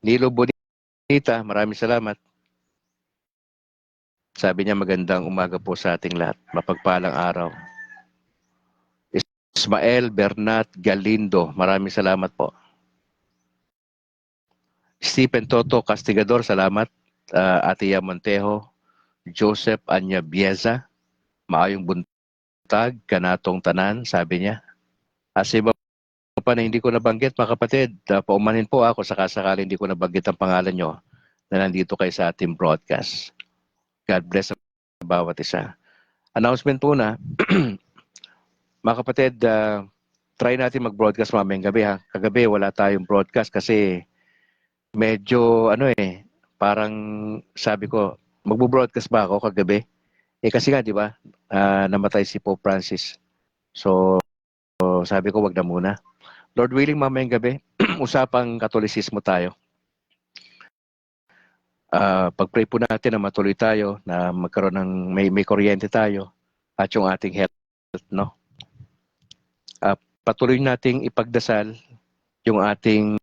Nilo Bonita, maraming salamat. Sabi niya magandang umaga po sa ating lahat. Mapagpalang araw. Ismael Bernat Galindo, maraming salamat po. Stephen Toto Castigador, salamat. Atia Montejo, Joseph Anya Bieza, maayong buntag, kanatong tanan, sabi niya. As iba pa na hindi ko nabanggit, mga kapatid, paumanin po ako sakasakali hindi ko nabanggit ang pangalan nyo na nandito kayo sa ating broadcast. God bless sa bawat isa. Announcement po na, mga kapatid, try natin mag-broadcast mamayang gabi ha. Kagabi wala tayong broadcast kasi medyo parang sabi ko, magbo-broadcast ba ako kagabi? Kasi nga, di ba, namatay si Pope Francis. So, sabi ko, wag na muna. Lord willing, mamayang gabi, usapang Katolisismo tayo. Pag-pray po natin na matuloy tayo, na magkaroon ng may kuryente tayo at yung ating health, no? Patuloy nating ipagdasal yung ating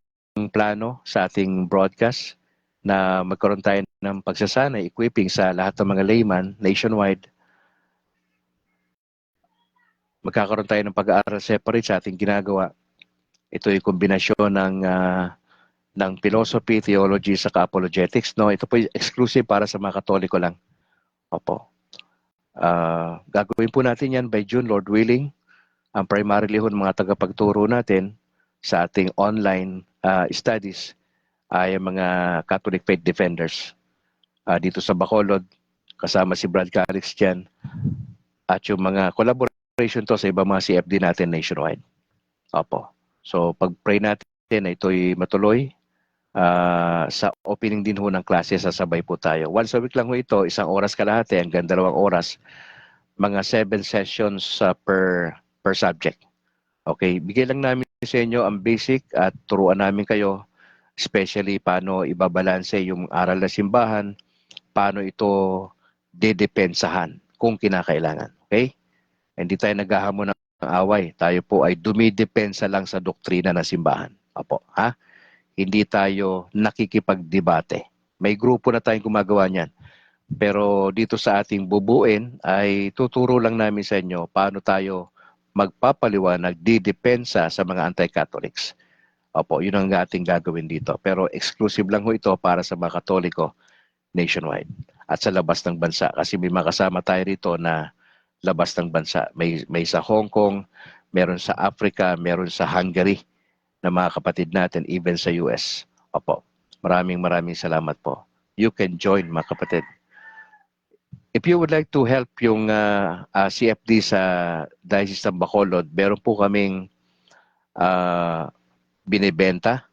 plano sa ating broadcast na magkaroon tayo ng pagsasanay, equipping sa lahat ng mga layman nationwide. Magkakaroon tayo ng pag-aaral separate sa ating ginagawa. Ito ay kombinasyon ng philosophy, theology, sa apologetics. No, ito po exclusive para sa mga Katoliko lang. Opo. Gagawin po natin yan by June, Lord willing. Ang primarily ho ng mga tagapagturo natin sa ating online studies ay mga Catholic Faith Defenders. Dito sa Bacolod, kasama si Brad Calix dyan. At yung mga collaboration to sa ibang mga CFD natin nationwide. Opo. So pag-pray natin na ito'y matuloy, sa opening din ho ng klase, sasabay po tayo. Once a week lang ho ito, 1 oras kalahati hanggang 2 oras. Mga 7 sessions per subject. Okay, bigay lang namin sa inyo ang basic at turuan namin kayo, especially paano ibabalanse yung aral na simbahan, paano ito dedepensahan kung kinakailangan. Okay? Hindi tayo naghahamon ng away. Tayo po ay dumidepensa lang sa doktrina ng simbahan. Opo, ha? Hindi tayo nakikipagdebate. May grupo na tayong gumagawa niyan. Pero dito sa ating bubuin ay tuturo lang namin sa inyo paano tayo magpapaliwanag, didepensa sa mga anti-Catholics. Opo, yun ang ating gagawin dito. Pero exclusive lang ho ito para sa mga Katoliko nationwide at sa labas ng bansa. Kasi may makasama tayo rito na labas ng bansa. May sa Hong Kong, meron sa Africa, meron sa Hungary na mga kapatid natin, even sa US. Opo, maraming salamat po. You can join, mga kapatid. If you would like to help yung CFD sa Diocese ng Bacolod, meron po kaming binibenta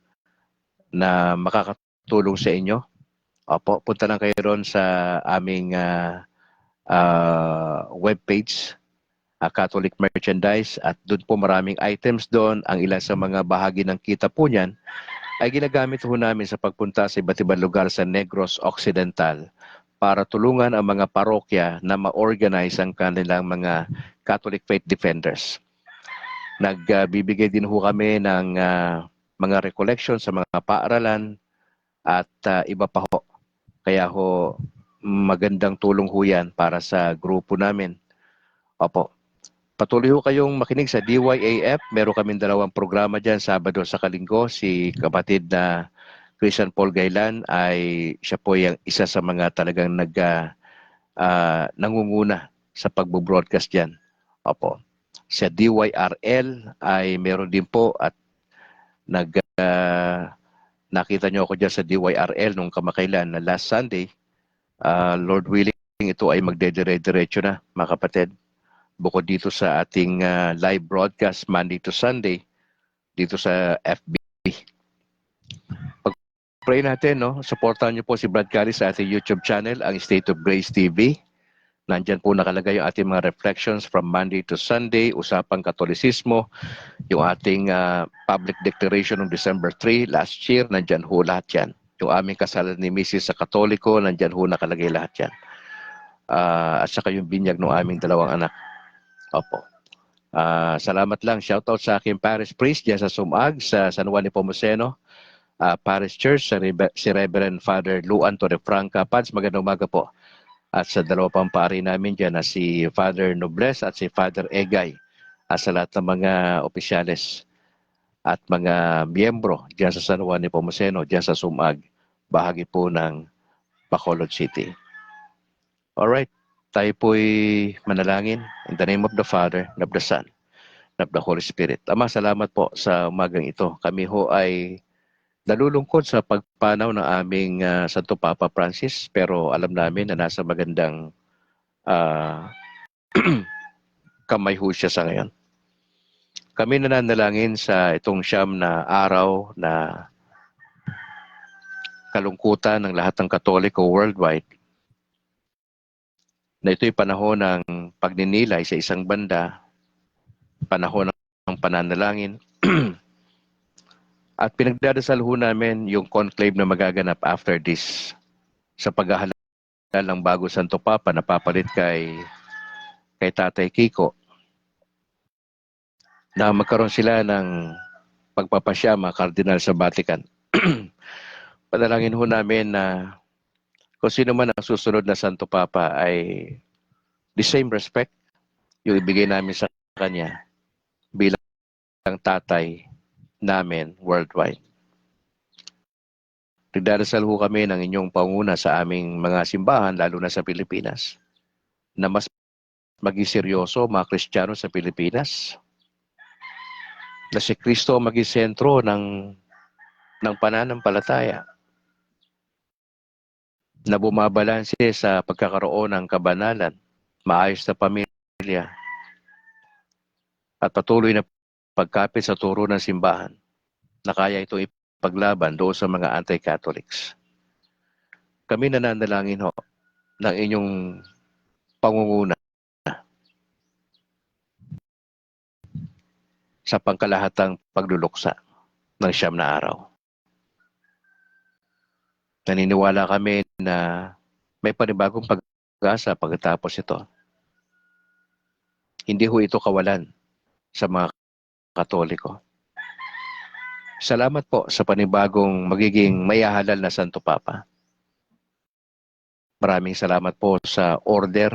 na makakatulong sa inyo. Opo, punta lang kayo ron sa aming webpage, Catholic Merchandise, at doon po maraming items doon. Ang ilan sa mga bahagi ng kita po niyan ay ginagamit po namin sa pagpunta sa iba't ibang lugar sa Negros Occidental para tulungan ang mga parokya na ma-organize ang kanilang mga Catholic Faith Defenders. Nagbibigay din ho kami ng mga recollection sa mga paaralan at iba pa ho. Kaya ho, magandang tulong ho yan para sa grupo namin. Opo. Patuloy ho kayong makinig sa DYAF. Meron kaming 2 programa dyan, Sabado sa Linggo. Si kapatid na Christian Paul Gailan ay siya po yung isa sa mga talagang nangunguna sa pagbo-broadcast dyan. Opo. Sa DYRL ay meron din po at nakita nyo ako dyan sa DYRL nung kamakailan na last Sunday. Lord willing, ito ay magdedire-diretso na, mga kapatid. Bukod dito sa ating live broadcast Monday to Sunday dito sa FB. Pag-pray natin, no? Supportahan niyo po si Brad Cali sa ating YouTube channel, ang State of Grace TV. Nandyan po nakalagay yung ating mga reflections from Monday to Sunday, usapang Katolisismo, yung ating public declaration ng December 3 last year, nandyan ho lahat yan. Yung aming kasalan ni Mrs. sa Katoliko, nandyan ho nakalagay lahat yan. At saka yung binyag ng aming 2 anak. Opo. Salamat lang. Shoutout sa aking parish priest dyan sa Sumag, sa San Juan Nepomuceno Parish Church, si Reverend Father Luan Torrefranca. Pads, magandang umaga po. At sa 2 pang pari namin dyan na si Father Nobles at si Father Egay. At sa lahat ng mga opisyales at mga miyembro dyan sa San Juan Nepomuceno, dyan sa Sumag, bahagi po ng Bacolod City. Alright. Tayo po'y manalangin in the name of the Father, and of the Son, and of the Holy Spirit. Ama, salamat po sa umagang ito. Kami ho ay nalulungkot sa pagpanaw ng aming Santo Papa Francis, pero alam namin na nasa magandang kamay ho siya sa ngayon. Kami nananalangin sa itong siyam na araw na kalungkutan ng lahat ng Katoliko worldwide, na ito'y panahon ng pagninilay sa isang banda, panahon ng pananalangin, at pinagdadasal ho namin yung conclave na magaganap after this sa paghahalal ng bago Santo Papa na papalit kay Tatay Kiko, na magkaroon sila ng pagpapasyama kardinal sa Vatican. Panalangin ho namin na kung sino man ang susunod na Santo Papa ay the same respect yung ibigay namin sa kanya bilang tatay namin worldwide. Nagdarasal ho kami ng inyong panguna sa aming mga simbahan, lalo na sa Pilipinas, na mas maging seryoso mga Kristiyano sa Pilipinas, na si Kristo maging sentro ng pananampalataya, na bumabalanse sa pagkakaroon ng kabanalan, maayos na pamilya, at patuloy na pagkapit sa turo ng simbahan na kaya itong ipaglaban doon sa mga anti-Catholics. Kami nananalangin ho ng inyong pangunguna sa pangkalahatang pagluluksa ng siyam na araw. Naniniwala kami na may panibagong pag-asa pagkatapos ito. Hindi ho ito kawalan sa mga Katoliko. Salamat po sa panibagong magiging mayahalal na Santo Papa. Maraming salamat po sa order,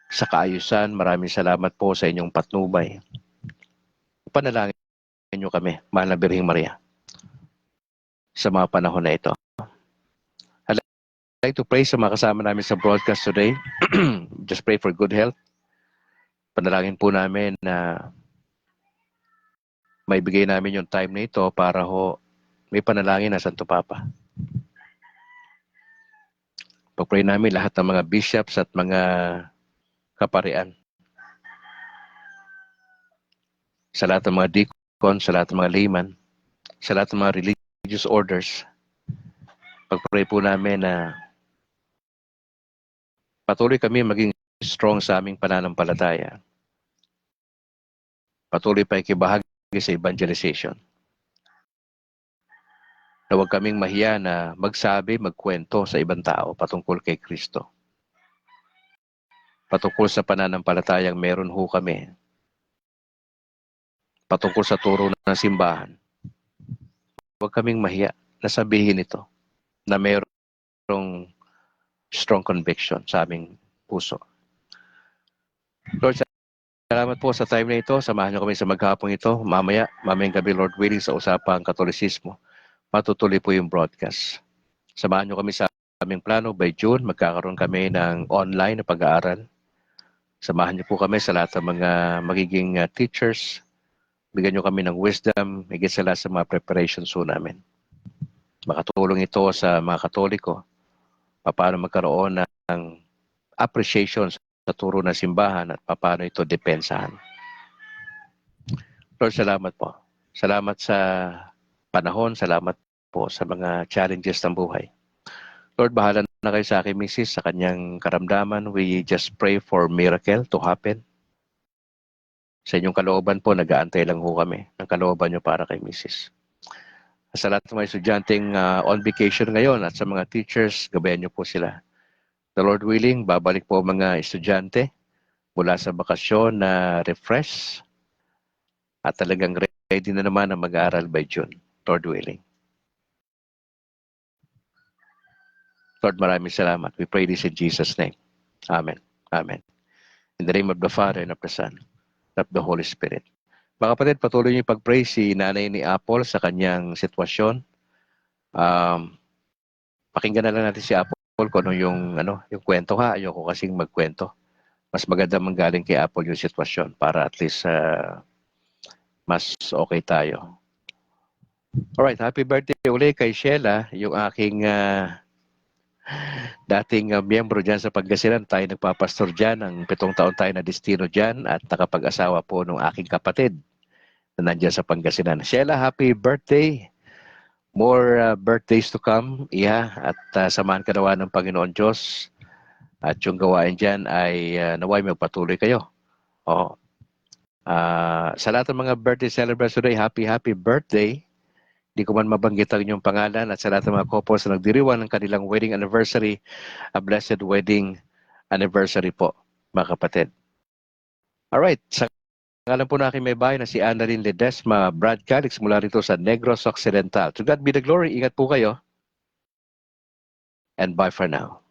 sa kaayusan. Maraming salamat po sa inyong patnubay. Panalangin niyo kami, Mahal na Birheng Maria, sa mga panahon na ito. I'd like to pray sa mga kasama namin sa broadcast today. Just pray for good health. Panalangin po namin na may bigay namin yung time na ito para ho may panalangin na Santo Papa. Pag-pray namin lahat ng mga bishops at mga kaparian. Sa lahat ng mga deacon, sa lahat ng mga layman, sa lahat ng mga religious orders. Pag-pray po namin na patuloy kami maging strong sa aming pananampalataya. Patuloy pa ikibahagi sa evangelization. Na huwag kaming mahiya na magsabi, magkwento sa ibang tao patungkol kay Kristo. Patungkol sa pananampalatayang meron ho kami. Patungkol sa turo ng simbahan. Huwag kaming mahiya na sabihin ito na mayroong strong conviction sa aming puso. Lord, salamat po sa time na ito. Samahan niyo kami sa maghapong ito. Mamayang gabi, Lord willing, sa usapang Katolisismo. Matutuloy po yung broadcast. Samahan niyo kami sa aming plano. By June, magkakaroon kami ng online na pag-aaral. Samahan niyo po kami sa lahat ng mga magiging teachers. Bigyan niyo kami ng wisdom, higit sa lahat sa mga preparations po namin. Makatulong ito sa mga Katoliko paano magkaroon ng appreciation sa turo ng simbahan at paano ito depensahan. Lord, salamat po. Salamat sa panahon, salamat po sa mga challenges ng buhay. Lord, bahala na kayo sa akin, Mrs. sa kanyang karamdaman. We just pray for miracle to happen. Sa inyong kalooban po, nag-aantay lang ho kami ng kalooban nyo para kay Mrs. Sa lahat ng mga estudyanteng on vacation ngayon at sa mga teachers, gabayan nyo po sila. The Lord willing, babalik po mga estudyante mula sa bakasyon na refresh at talagang ready na naman ang mag-aaral by June. Lord willing. Lord, maraming salamat. We pray this in Jesus' name. Amen. Amen. In the name of the Father and of the Son and of the Holy Spirit. Mga kapatid, patuloy niyo pag-pray si nanay ni Apple sa kanyang sitwasyon. Pakinggan na lang natin si Apple kung ano yung kwento ha. Ayoko kasing magkwento. Mas maganda manggaling kay Apple yung sitwasyon para at least mas okay tayo. Alright, happy birthday uli kay Sheila, yung aking dating miyembro dyan sa Pangasinan. Tayo nagpapastor dyan, ang 7 taon tayo na destino dyan at nakapag-asawa po ng aking kapatid na nandyan sa Pangasinan. Sheila, happy birthday! More birthdays to come, at samahan ka nawa ng Panginoon Diyos. At yung gawain dyan ay naway magpatuloy kayo. Sa lahat ng mga birthday celebration today, happy birthday. Di ko man mabanggit ang inyong pangalan at sa lahat ng mga couples na nagdiriwang ng kanilang wedding anniversary, a blessed wedding anniversary po, mga kapatid. Alright, sa ngalan po na aking may bahay na si Annalyn Ledesma Brad Calix mula rito sa Negros Occidental. To God be the glory. Ingat po kayo. And bye for now.